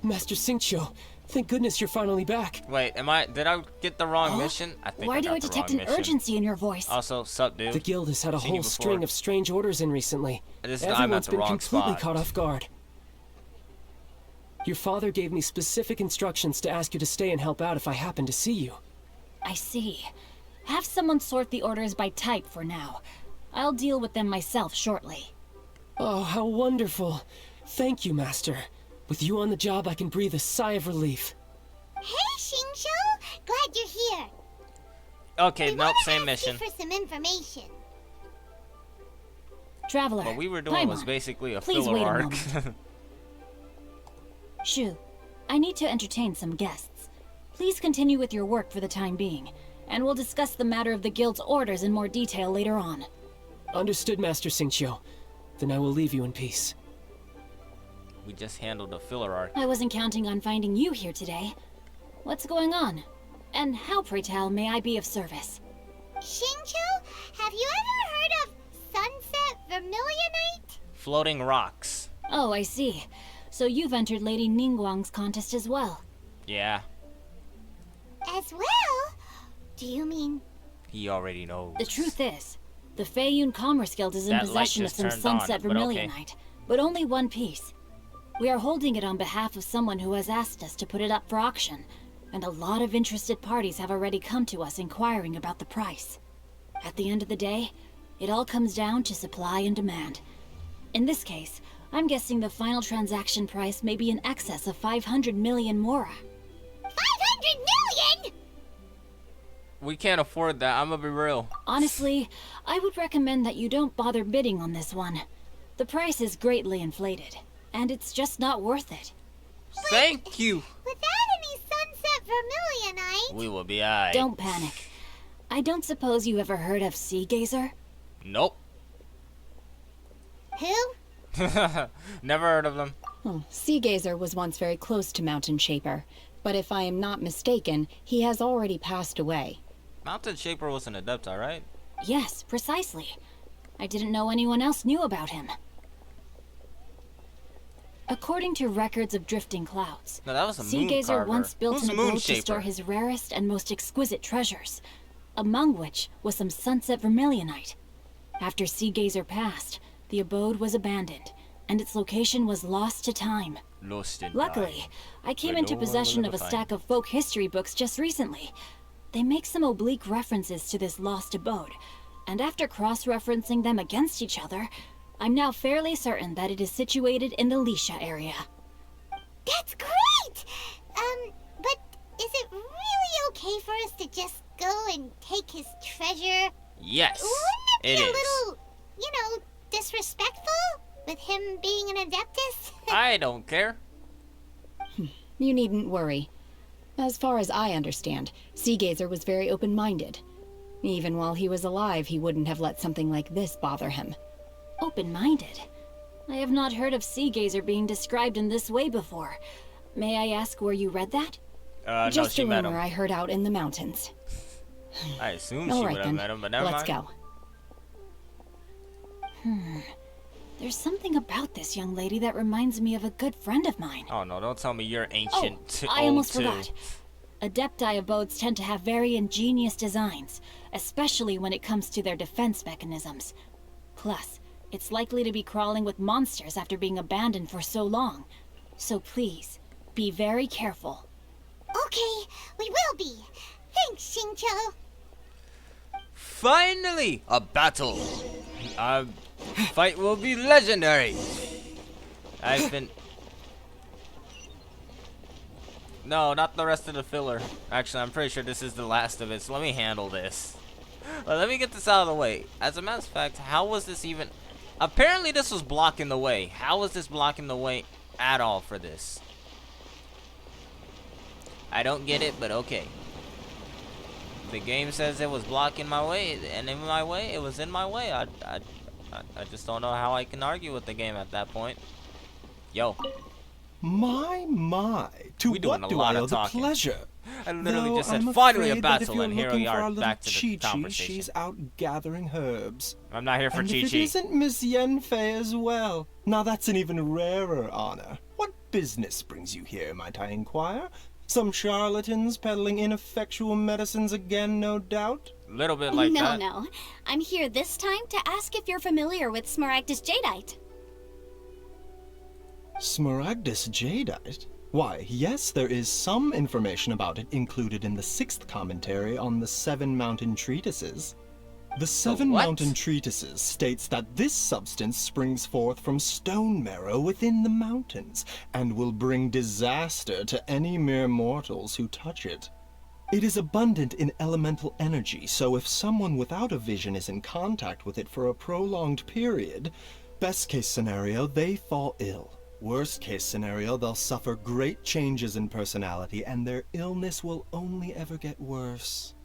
Master Xingqiu, thank goodness you're finally back. Wait, did I get the wrong mission? I think Why I do got I the detect wrong an mission. urgency in your voice? Also, sup, dude? The guild has had a Seen you whole string before. of strange orders in recently. I'm at Everyone's the been wrong completely spot. caught off guard. Your father gave me specific instructions to ask you to stay and help out if I happen to see you. I see. Have someone sort the orders by type for now. I'll deal with them myself shortly. Oh, how wonderful. Thank you, Master. With you on the job, I can breathe a sigh of relief. Hey, Xingqiu! Glad you're here. Okay, We nope, wanna same ask mission. you for some information. Traveler. What we were doing was Paimon, basically a please filler wait a arc. moment. Shu, I need to entertain some guests. Please continue with your work for the time being, and we'll discuss the matter of the guild's orders in more detail later on. Understood, Master Xingqiu. Then I will leave you in peace. We just handled a filler arc. I wasn't counting on finding you here today. What's going on? And how, pray tell, may I be of service? Xingqiu, have you ever heard of Sunset Vermilionite? Floating rocks. Oh, I see. So you've entered Lady Ningguang's contest as well. Yeah, As well? Do you mean... he already knows. The truth is, the Feiyun Commerce Guild is in That light possession of just some turned sunset on, but okay. vermilionite, but only one piece. We are holding it on behalf of someone who has asked us to put it up for auction, and a lot of interested parties have already come to us inquiring about the price. At the end of the day, it all comes down to supply and demand. In this case, I'm guessing the final transaction price may be in excess of 500 million mora. 500 million?! We can't afford that, I'm gonna be real. Honestly, I would recommend that you don't bother bidding on this one. The price is greatly inflated, and it's just not worth it. Thank you! Without any sunset vermilionite... We will be aight. Don't panic. I don't suppose you ever heard of Sea Gazer? Nope. Who? Never heard of them. Oh, Sea Gazer was once very close to Mountain Shaper, but if I am not mistaken, he has already passed away. Mountain Shaper was an Adepti, right? Yes, precisely. I didn't know anyone else knew about him. According to records of drifting clouds, No, that was a Sea moon Gazer carver. once built Who's an Moon abode to store Shaper? his rarest and most exquisite treasures, among which was some sunset vermilionite. After Sea Gazer passed, the abode was abandoned, and its location was lost to time. Lost in Luckily, time. I came Where into no one will possession of ever a find. stack of folk history books just recently. They make some oblique references to this lost abode, and after cross-referencing them against each other, I'm now fairly certain that it is situated in the Lisha area. That's great! But is it really okay for us to just go and take his treasure? Yes, Wouldn't it be it a is. little, disrespectful? With him being an Adeptus? I don't care. You needn't worry. As far as I understand, Sea Gazer was very open-minded. Even while he was alive, he wouldn't have let something like this bother him. Open-minded? I have not heard of Sea Gazer being described in this way before. May I ask where you read that? No, Just she a met rumor him. I heard out in the mountains. I assumed All she right would have then, met him, but never let's mind. go. There's something about this young lady that reminds me of a good friend of mine. Oh no, don't tell me you're Oh, ancient. I old almost too. forgot. Adepti abodes tend to have very ingenious designs, especially when it comes to their defense mechanisms. Plus, it's likely to be crawling with monsters after being abandoned for so long. So please, be very careful. Okay, we will be. Thanks, Xingqiu. Finally, a battle. Fight will be legendary. I've been. No, not the rest of the filler. Actually, I'm pretty sure this is the last of it, so let me handle this. Let me get this out of the way. As a matter of fact, how was this even... Apparently this was blocking the way. How was this blocking the way at all for this? I don't get it, but okay. The game says it was blocking my way, and in my way, it was in my way. I just don't know how I can argue with the game at that point. Yo. My. To We doing what a do lot I of owe the talking. pleasure? I literally Though just said, I'm finally a afraid that if battle, you're and here looking we for our are little back to the Chi-Chi, conversation. she's out gathering herbs. I'm not here for and if it Chi-Chi. isn't Miss Yenfei as well, now that's an even rarer honor. What business brings you here, might I inquire? Some charlatans peddling ineffectual medicines again, no doubt? Little bit like no, that. No. I'm here this time to ask if you're familiar with Smaragdus Jadeite. Smaragdus Jadeite? Why, yes, there is some information about it included in the 6th commentary on the 7 Mountain Treatises. The 7 what? Mountain Treatises states that this substance springs forth from stone marrow within the mountains, and will bring disaster to any mere mortals who touch it. It is abundant in elemental energy, so if someone without a vision is in contact with it for a prolonged period, best case scenario, they fall ill. Worst case scenario, they'll suffer great changes in personality, and their illness will only ever get worse.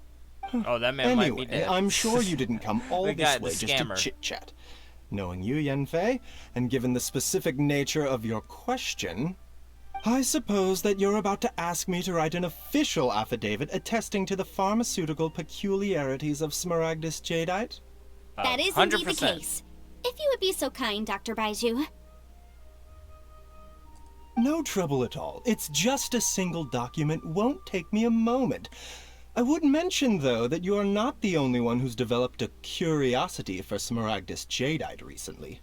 Oh, that man might be Anyway, dead. I'm sure you didn't come all The guy, this way the just to scammer. chit-chat. Knowing you, Yenfei, and given the specific nature of your question, I suppose that you're about to ask me to write an official affidavit attesting to the pharmaceutical peculiarities of Smaragdus Jadeite? That is indeed the 100%. case. If you would be so kind, Dr. Baiju. No trouble at all. It's just a single document. Won't take me a moment. I would mention, though, that you are not the only one who's developed a curiosity for Smaragdus Jadeite recently.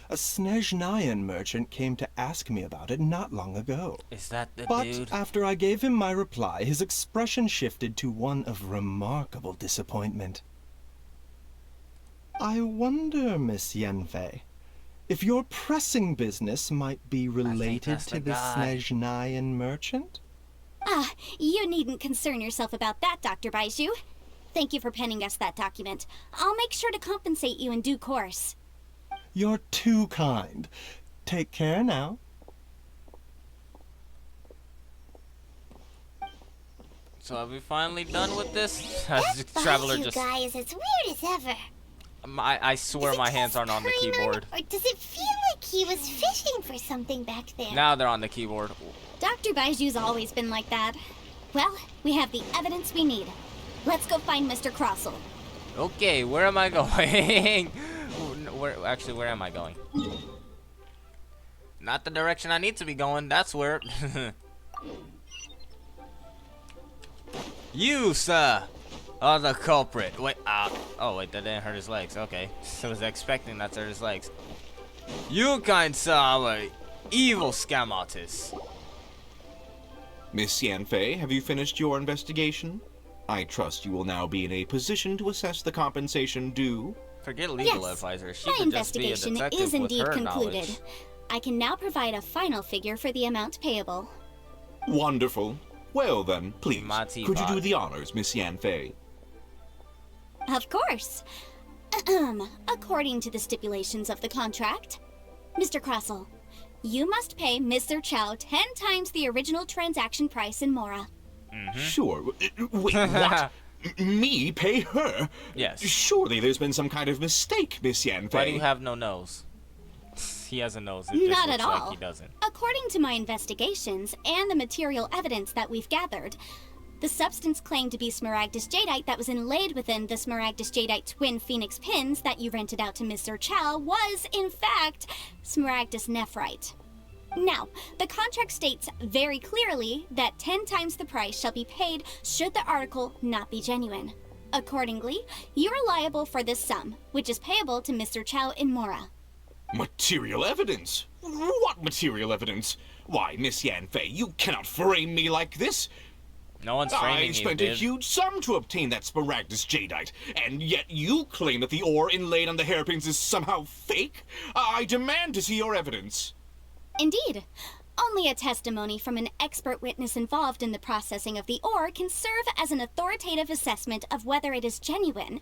A Snezhnayan merchant came to ask me about it not long ago. Is that the But dude? after I gave him my reply, his expression shifted to one of remarkable disappointment. I wonder, Miss Yenfei, if your pressing business might be related to the Snezhnayan merchant? Ah, you needn't concern yourself about that, Dr. Baizhu. Thank you for penning us that document. I'll make sure to compensate you in due course. You're too kind. Take care now. So are we finally done with this? Traveler just... guys, it's weird as ever. I swear my hands aren't on the keyboard. Or does it feel like he was fishing for something back there? Now they're on the keyboard. Dr. Baiju's always been like that. Well, we have the evidence we need. Let's go find Mr. Crossell. Okay, where am I going? Where am I going? Not the direction I need to be going, that's where. You, sir, are the culprit. Wait, oh wait, that didn't hurt his legs. Okay, so I was expecting that to hurt his legs. You, kind sir, are an evil scam artist. Miss Yanfei, have you finished your investigation? I trust you will now be in a position to assess the compensation due. Forget legal advisor. She My could just be a investigation detective is with indeed her concluded. knowledge. I can now provide a final figure for the amount payable. Wonderful. Well then, please, could you do the honors, Miss Yanfei? Of course. According to the stipulations of the contract, Mr. Crossell, you must pay Mr. Chow 10 times the original transaction price in Mora. Sure. Wait, what? Me pay her? Yes. Surely there's been some kind of mistake, Miss Yanfei. Why do you have no nose? He has a nose. It just Not looks at all. like he doesn't. According to my investigations and the material evidence that we've gathered, the substance claimed to be Smaragdus Jadeite that was inlaid within the Smaragdus Jadeite twin phoenix pins that you rented out to Mr. Chow was, in fact, Smaragdus Nephrite. Now, the contract states very clearly that 10 times the price shall be paid should the article not be genuine. Accordingly, you are liable for this sum, which is payable to Mr. Chow in Mora. Material evidence? What material evidence? Why, Miss Yanfei, you cannot frame me like this. No one's framing you, I spent a huge sum to obtain that Smaragdus Jadeite, and yet you claim that the ore inlaid on the hairpins is somehow fake? I demand to see your evidence. Indeed. Only a testimony from an expert witness involved in the processing of the ore can serve as an authoritative assessment of whether it is genuine.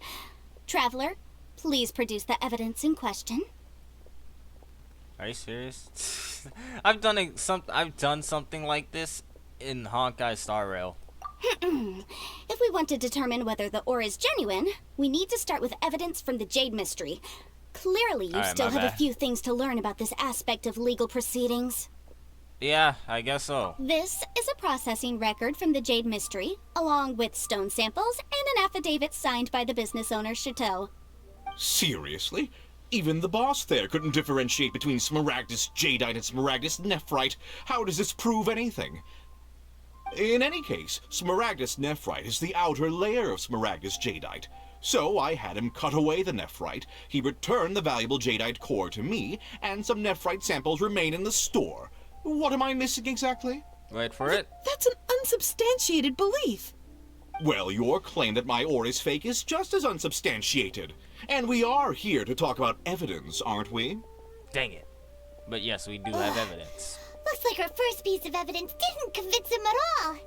Traveler, please produce the evidence in question. Are you serious? I've done something like this in Honkai Star Rail. If we want to determine whether the ore is genuine, we need to start with evidence from the Jade Mystery. Clearly, you still have a few things to learn about this aspect of legal proceedings. Yeah, I guess so. This is a processing record from the Jade Mystery, along with stone samples and an affidavit signed by the business owner, Chateau. Seriously? Even the boss there couldn't differentiate between Smaragdus Jadeite and Smaragdus Nephrite. How does this prove anything? In any case, Smaragdus Nephrite is the outer layer of Smaragdus Jadeite. So I had him cut away the Nephrite, he returned the valuable Jadeite core to me, and some Nephrite samples remain in the store. What am I missing exactly? Wait for it. That's an unsubstantiated belief. Well, your claim that my ore is fake is just as unsubstantiated. And we are here to talk about evidence, aren't we? Dang it. But yes, we do have evidence. Looks like our first piece of evidence didn't convince him at all.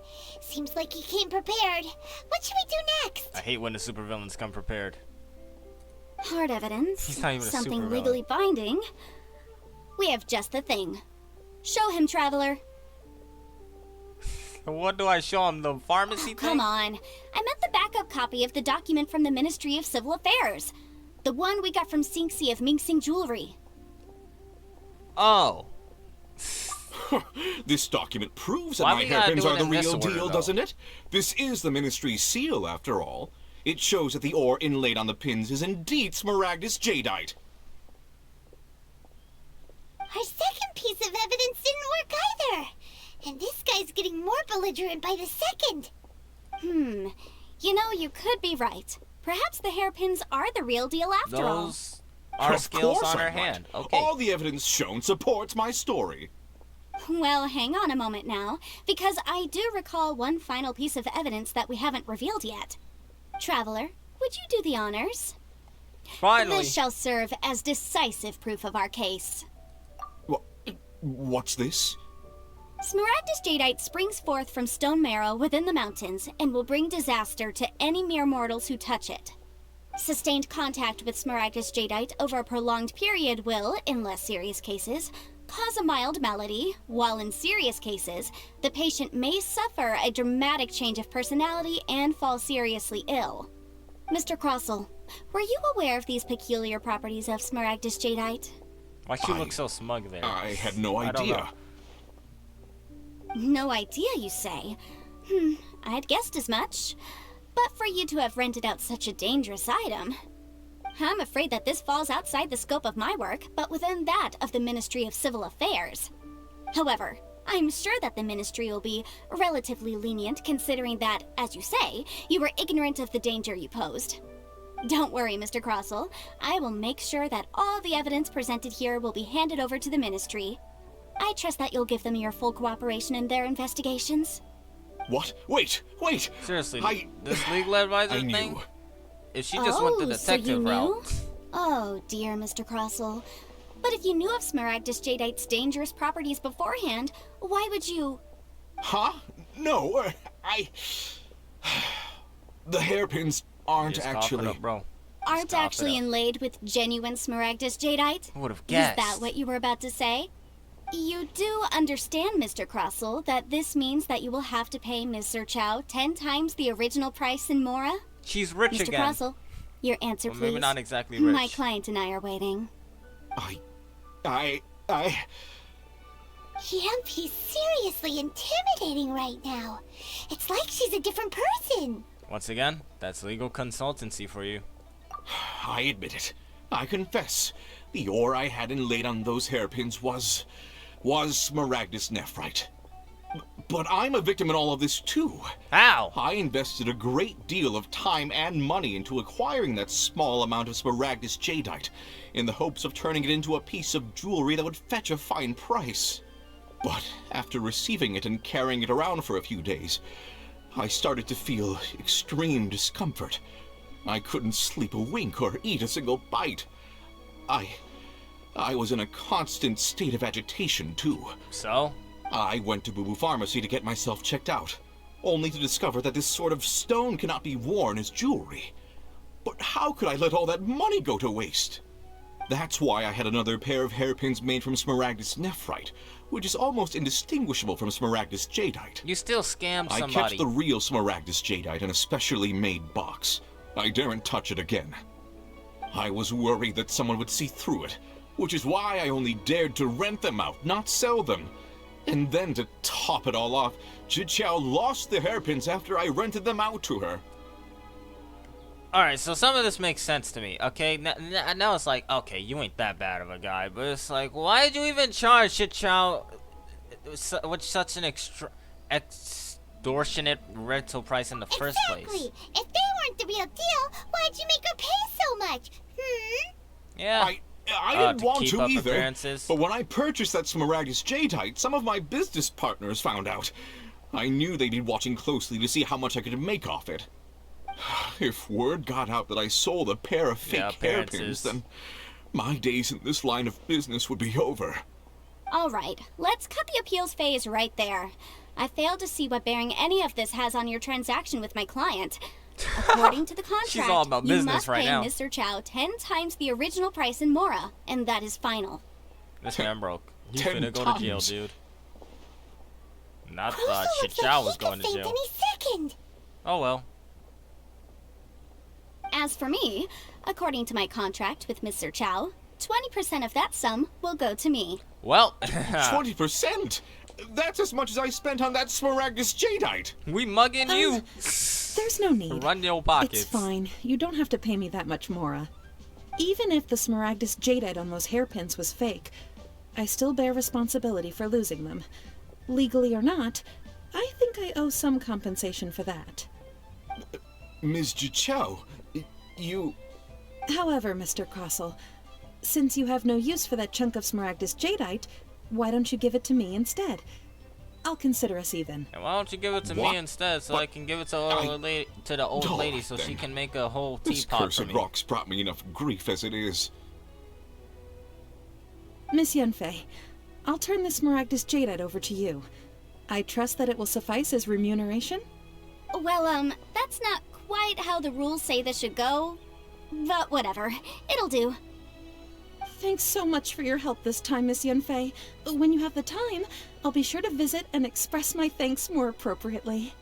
Seems like he came prepared. What should we do next? I hate when the supervillains come prepared. Hard evidence. He's not even a Something supervillain. legally binding. We have just the thing. Show him, Traveler. What do I show him? The pharmacy thing? Come on. I meant the backup copy of the document from the Ministry of Civil Affairs. The one we got from Xingxi of Mingxing Jewelry. Oh. This document proves that Why my we gotta hairpins do it are the in this real order, deal, though? doesn't it? This is the Ministry's seal, after all. It shows that the ore inlaid on the pins is indeed Smaragdus Jadeite. Our second piece of evidence didn't work either. And this guy's getting more belligerent by the second. You know, you could be right. Perhaps the hairpins are the real deal after all. Those are Of skills course on her I'm right. hand. Okay. All the evidence shown supports my story. Well, hang on a moment now, because I do recall one final piece of evidence that we haven't revealed yet. Traveler, would you do the honors? Finally. This shall serve as decisive proof of our case. What's this? Smaragdus jadeite springs forth from stone marrow within the mountains and will bring disaster to any mere mortals who touch it. Sustained contact with Smaragdus jadeite over a prolonged period will, in less serious cases, cause a mild malady, while in serious cases, the patient may suffer a dramatic change of personality and fall seriously ill. Mr. Crossell, were you aware of these peculiar properties of Smaragdus jadeite? Why she look so smug there? I had no I don't know. idea. No idea, you say? I'd guessed as much. But for you to have rented out such a dangerous item, I'm afraid that this falls outside the scope of my work, but within that of the Ministry of Civil Affairs. However, I'm sure that the Ministry will be relatively lenient considering that, as you say, you were ignorant of the danger you posed. Don't worry, Mr. Crossell. I will make sure that all the evidence presented here will be handed over to the Ministry. I trust that you'll give them your full cooperation in their investigations. What? Wait! Seriously, this legal advisor I thing? knew. If she just went the So you detective knew? route. Oh, dear Mr. Crossell. But if you knew of Smaragdus jadeite's dangerous properties beforehand, why would you... Huh? No, The hairpins aren't Just cough it actually... up, bro. aren't Stop it actually up. inlaid with genuine Smaragdus jadeite? Who would have Is guessed? that what you were about to say? You do understand, Mr. Crossell, that this means that you will have to pay Ms. Zerchow 10 times the original price in Mora? She's rich Mr. again. Crossell, your answer, Well, please. maybe not exactly rich. My client and I are waiting. He's seriously intimidating right now. It's like she's a different person. Once again, that's legal consultancy for you. I admit it. I confess. The ore I had inlaid on those hairpins was Smaragdus nephrite. But I'm a victim in all of this too. How? I invested a great deal of time and money into acquiring that small amount of Smaragdus jadeite in the hopes of turning it into a piece of jewelry that would fetch a fine price. But after receiving it and carrying it around for a few days, I started to feel extreme discomfort. I couldn't sleep a wink or eat a single bite. I was in a constant state of agitation, too. So? I went to Boo Boo Pharmacy to get myself checked out, only to discover that this sort of stone cannot be worn as jewelry. But how could I let all that money go to waste? That's why I had another pair of hairpins made from Smaragdus nephrite, which is almost indistinguishable from Smaragdus jadeite. You still scammed somebody. I kept the real Smaragdus jadeite in a specially made box. I daren't touch it again. I was worried that someone would see through it, which is why I only dared to rent them out, not sell them. And then to top it all off, Zhiqiao lost the hairpins after I rented them out to her. Alright, so some of this makes sense to me, okay? Now it's like, okay, you ain't that bad of a guy, but it's like, why did you even charge Zhiqiao with such an extortionate rental price in the first place? Exactly. If they weren't the real deal, why'd you make her pay so much? Yeah. I didn't want keep to up either, appearances. but when I purchased that Smaragdus jadeite, some of my business partners found out. I knew they'd be watching closely to see how much I could make off it. If word got out that I sold a pair of fake hairpins, then my days in this line of business would be over. All right, let's cut the appeals phase right there. I fail to see what bearing any of this has on your transaction with my client. According to the contract, She's all about you business must right pay now. Mr. Chow 10 times the original price in Mora, and that is final. This man broke. You 10 finna go to jail, times. dude. Not Crusoe thought looks like Zhiqiao he was could going to faint jail. any second. Oh well. As for me, according to my contract with Mr. Chow, 20% of that sum will go to me. Well, 20%? That's as much as I spent on that Smaragdus jadeite. We mugging you. There's no need. Run your pockets. It's fine. You don't have to pay me that much, Mora. Even if the Smaragdus jadeite on those hairpins was fake, I still bear responsibility for losing them. Legally or not, I think I owe some compensation for that. Ms. Jichao, you... However, Mr. Crossell, since you have no use for that chunk of Smaragdus jadeite, why don't you give it to me instead? I'll consider us even. And why don't you give it to me instead, so I can give it to the old lady, so she can make a whole teapot This for cursed me. rock's brought me enough grief as it is. Miss Yunfei, I'll turn the Smaragdus jadeite over to you. I trust that it will suffice as remuneration? Well, that's not quite how the rules say this should go. But whatever. It'll do. Thanks so much for your help this time, Miss Yunfei. When you have the time, I'll be sure to visit and express my thanks more appropriately.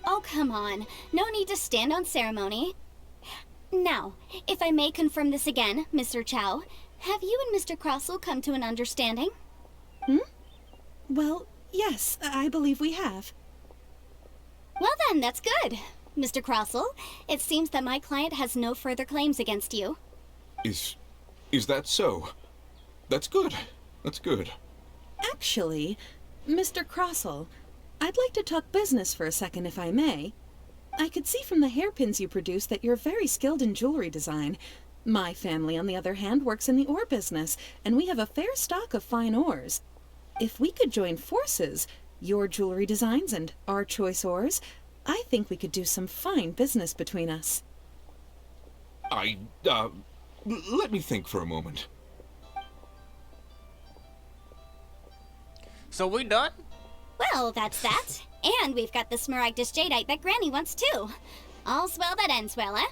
Oh, come on. No need to stand on ceremony. Now, if I may confirm this again, Mr. Chow, have you and Mr. Crossell come to an understanding? Well, yes, I believe we have. Well then, that's good. Mr. Crossell, it seems that my client has no further claims against you. Is that so? That's good. That's good. Actually, Mr. Crossell, I'd like to talk business for a second if I may. I could see from the hairpins you produce that you're very skilled in jewelry design. My family, on the other hand, works in the ore business, and we have a fair stock of fine ores. If we could join forces, your jewelry designs and our choice ores, I think we could do some fine business between us. Let me think for a moment. So we done? Well, that's that. And we've got the Smaragdus jadeite that Granny wants too. All's well that ends well, eh?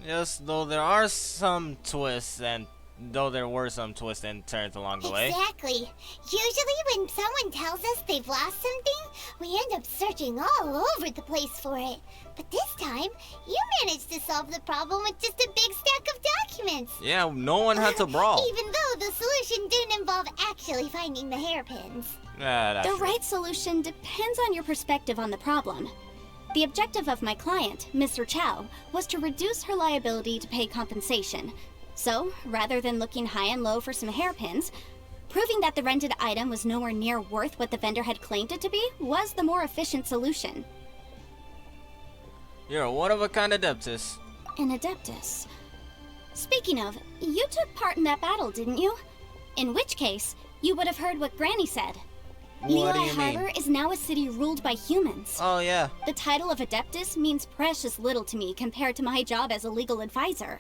Yes, though there are some twists, and there were some twists and turns along the way. Exactly. Usually when someone tells us they've lost something, we end up searching all over the place for it. But this time, you managed to solve the problem with just a big stack of documents. Yeah, no one had to brawl. Even though the solution didn't involve actually finding the hairpins. Yeah, that's The true. right solution depends on your perspective on the problem. The objective of my client, Mr. Chow, was to reduce her liability to pay compensation. So, rather than looking high and low for some hairpins, proving that the rented item was nowhere near worth what the vendor had claimed it to be was the more efficient solution. You're a one-of-a-kind adeptus. An adeptus. Speaking of, you took part in that battle, didn't you? In which case, you would have heard what Granny said. What do Lehigh you mean? Harbor is now a city ruled by humans. Oh, yeah. The title of Adeptus means precious little to me compared to my job as a legal advisor.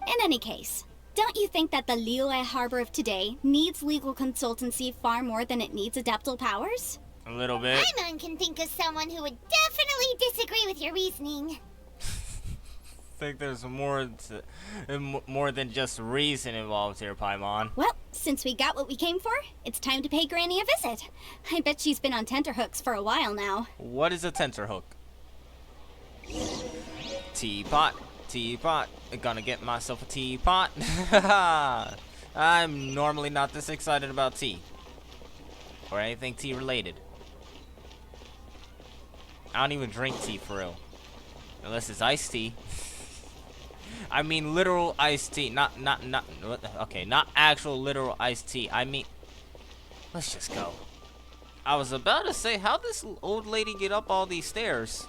In any case, don't you think that the Lehigh Harbor of today needs legal consultancy far more than it needs adeptal powers? A little bit. Paimon can think of someone who would definitely disagree with your reasoning. I think there's more than just reason involved here, Paimon. Well, since we got what we came for, it's time to pay Granny a visit. I bet she's been on tenterhooks for a while now. What is a tenterhook? Teapot. Teapot. Gonna get myself a teapot. I'm normally not this excited about tea. Or anything tea related. I don't even drink tea for real. Unless it's iced tea. I mean literal iced tea. Not actual literal iced tea. I mean, let's just go. I was about to say, how'd this old lady get up all these stairs?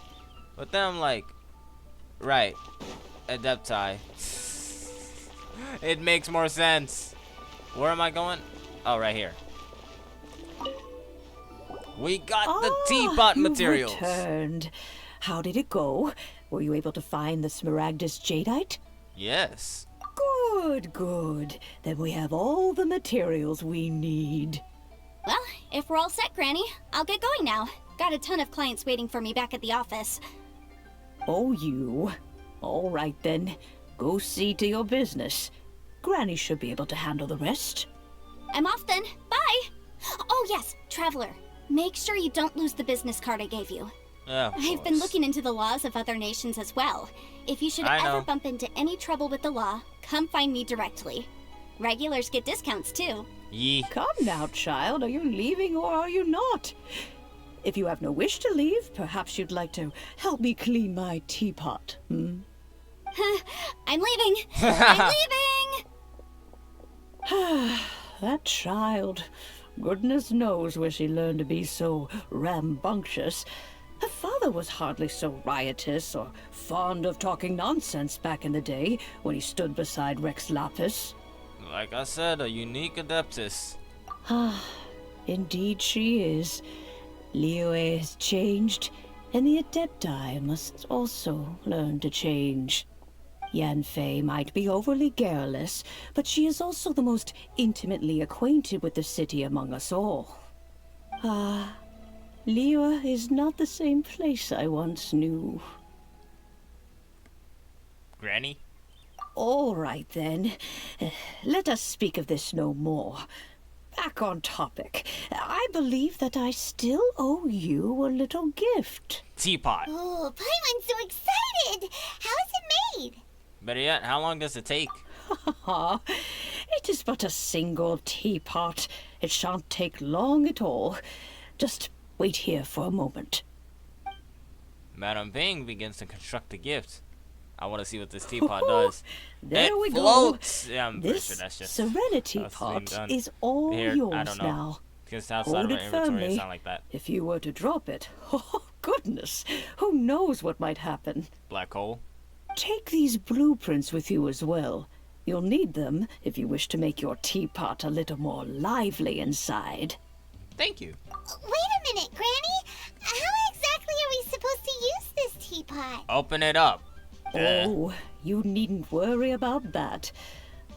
But then I'm like, right, Adepti. It makes more sense. Where am I going? Oh, right here. We got the teapot materials. You returned. How did it go? Were you able to find the Smaragdus jadeite? Yes. Good, good. Then we have all the materials we need. Well, if we're all set, Granny, I'll get going now. Got a ton of clients waiting for me back at the office. Oh, you. All right, then. Go see to your business. Granny should be able to handle the rest. I'm off then. Bye! Oh yes, Traveler. Make sure you don't lose the business card I gave you. I've been looking into the laws of other nations as well. If you should ever bump into any trouble with the law, come find me directly. Regulars get discounts too. Yee. Come now, child. Are you leaving or are you not? If you have no wish to leave, perhaps you'd like to help me clean my teapot, hmm? I'm leaving! I'm leaving! that child. Goodness knows where she learned to be so rambunctious. Her father was hardly so riotous or fond of talking nonsense back in the day when he stood beside Rex Lapis. Like I said, a unique Adeptus. Ah, indeed she is. Liyue has changed, and the Adepti must also learn to change. Yanfei might be overly garrulous, but she is also the most intimately acquainted with the city among us all. Ah, Liyue is not the same place I once knew. Granny? All right, then. Let us speak of this no more. Back on topic. I believe that I still owe you a little gift. Teapot. Oh, Paimon's so excited! How is it made? Better yet, how long does it take? It is but a single teapot. It shan't take long at all. Just wait here for a moment. Madame Bing begins to construct the gift. I want to see what this teapot does. There we floats. go. Yeah, I'm pretty This sure that's just Serenity that's pot done. is all Here, yours I don't know. now. Just outside Hold of my it inventory, firmly. it sound like that. If you were to drop it, oh goodness, who knows what might happen. Black hole. Take these blueprints with you as well. You'll need them if you wish to make your teapot a little more lively inside. Thank you. Wait a minute, Granny. How exactly are we supposed to use this teapot? Open it up. Oh, you needn't worry about that.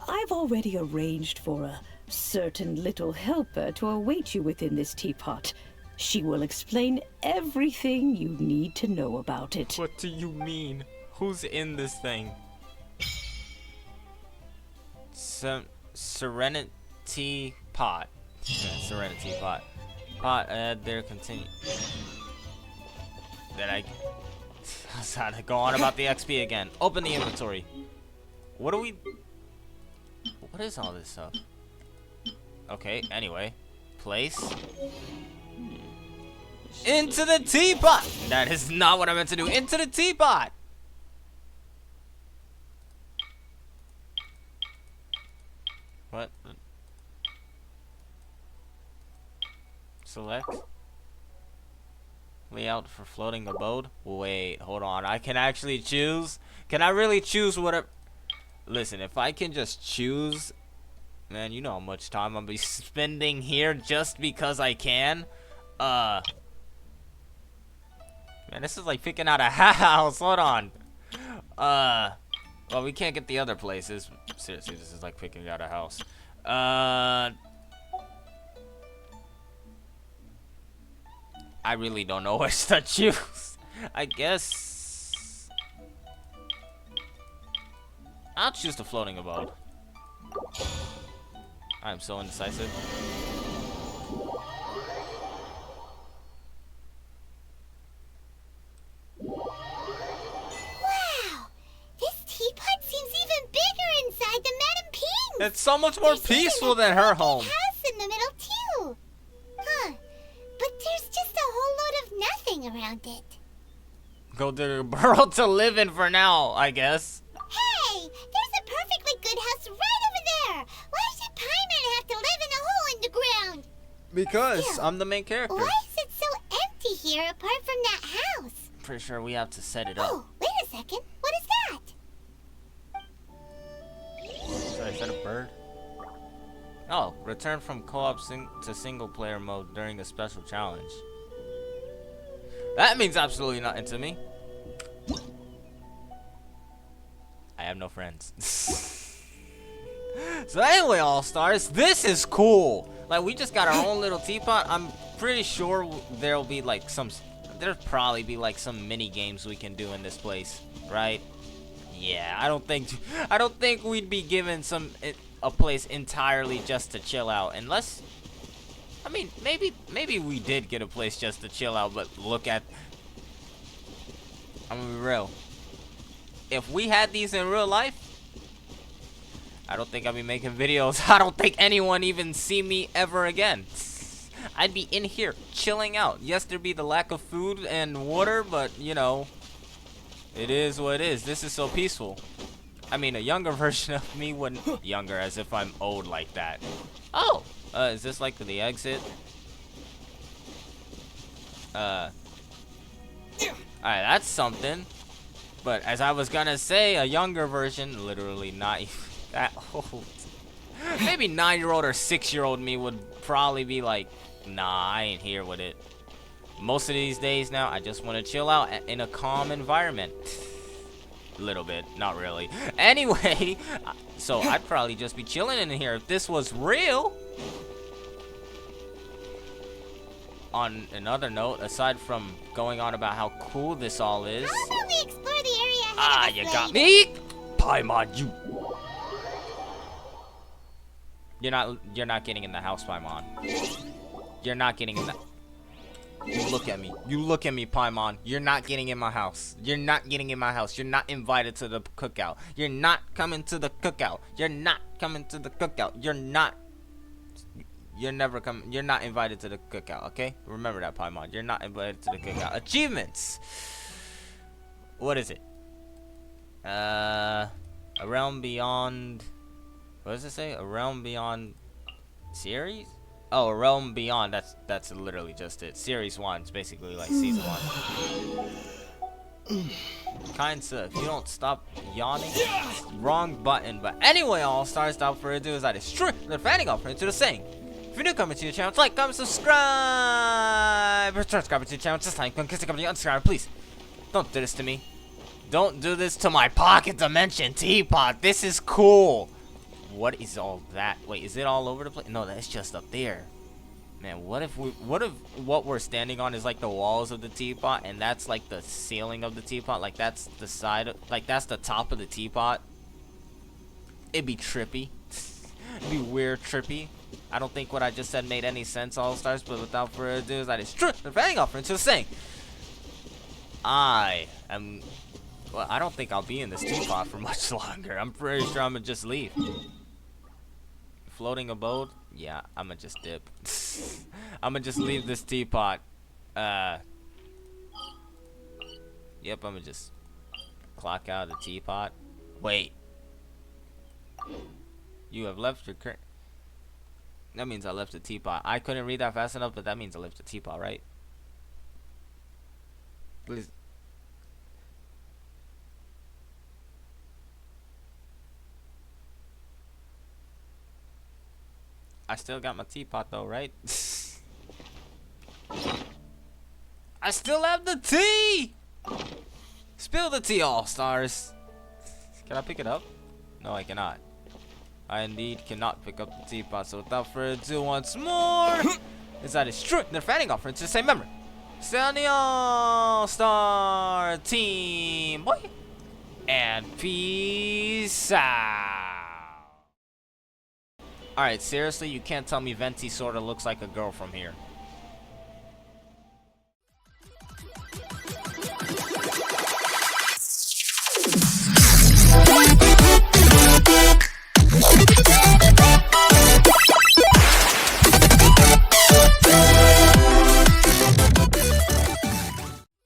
I've already arranged for a certain little helper to await you within this teapot. She will explain everything you need to know about it. What do you mean? Who's in this thing? Serenity pot. Yeah, Serenity pot. Pot, there, continue. Then I had to go on about the XP again. Open the inventory. What do we... What is all this stuff? Okay, anyway. Place. Into the teapot! That is not what I meant to do. Into the teapot! What? Select. Layout for floating abode? Wait, hold on. I can actually choose? Can I really choose whatever? Listen, if I can just choose... Man, you know how much time I'll be spending here just because I can? Man, this is like picking out a house. Hold on. Well, we can't get the other places. Seriously, this is like picking out a house. I really don't know which to choose. I guess I'll choose the floating abode. I'm so indecisive. Wow! This teapot seems even bigger inside than Madame Ping's! It's so much more peaceful than her home. House in the middle too! Huh. But there's just a whole load of nothing around it. Go to the world to live in for now, I guess. Hey! There's a perfectly good house right over there! Why should Paimon have to live in a hole in the ground? Because Still, I'm the main character. Why is it so empty here apart from that house? Pretty sure we have to set it up. Oh, wait a second. What is that? Sorry, is that a bird? Oh, return from co-op to single player mode during a special challenge. That means absolutely nothing to me. I have no friends. So anyway, All-Stars, this is cool. Like, we just got our own little teapot. I'm pretty sure there'll be like there'll probably be like some mini games we can do in this place, right? Yeah, I don't think we'd be given a place entirely just to chill out, unless, I mean, maybe we did get a place just to chill out, but look at, I'm gonna be real. If we had these in real life, I don't think I'd be making videos. I don't think anyone even see me ever again. I'd be in here chilling out. Yes, there'd be the lack of food and water, but you know, it is what it is. This is so peaceful. I mean, a younger version of me wouldn't. Younger, as if I'm old like that. Oh! Is this like the exit? Alright, that's something. But as I was gonna say, a younger version, literally not even that old. Maybe 9-year-old or 6-year-old me would probably be like, nah, I ain't here with it. Most of these days now, I just want to chill out in a calm environment. A little bit, not really. Anyway, so I'd probably just be chilling in here if this was real. On another note, aside from going on about how cool this all is. How about we explore the area ahead Ah, of you us got later? me? Paimon, you. You're not getting in the house, Paimon. You're not getting in the. You look at me. You look at me, Paimon. You're not getting in my house. You're not getting in my house. You're not invited to the cookout. You're not coming to the cookout. You're not coming to the cookout. You're not. You're never coming. You're not invited to the cookout, okay? Remember that, Paimon. You're not invited to the cookout. Achievements. What is it? A realm beyond. What does it say? A realm beyond series? Oh, a realm beyond. That's literally just it. Series 1 is basically like season 1. Kind sir, if you don't stop yawning, wrong button. But anyway, all stars, without further ado, is I destroy the fanning offering to the saying. If you're new coming to the channel, like, comment, subscribe. Subscribe to the channel, just like, kiss the company, unsubscribe, please. Don't do this to me. Don't do this to my pocket dimension teapot. This is cool. What is all that? Wait, is it all over the place? No, that's just up there. Man, what if what we're standing on is like the walls of the teapot, and that's like the ceiling of the teapot, like that's the side, like that's the top of the teapot? It'd be trippy. It'd be weird, trippy. I don't think what I just said made any sense, all stars. But without further ado, is I destroy the fanning offering to the saying. I am. Well, I don't think I'll be in this teapot for much longer. I'm pretty sure I'm gonna just leave. Floating abode? Yeah, I'm gonna just dip. I'm gonna just leave this teapot. Yep, I'm gonna just clock out of the teapot. Wait. You have left your current. That means I left the teapot. I couldn't read that fast enough, but that means I left the teapot, right? Please. I still got my teapot though, right? I still have the tea! Spill the tea, all stars. Can I pick it up? No, I cannot. I indeed cannot pick up the teapot, so without further ado, once more, is I destroy the fanning offering to the same member. Stay on the all-star team, boy. And peace out. Alright, seriously, you can't tell me Venti sorta looks like a girl from here.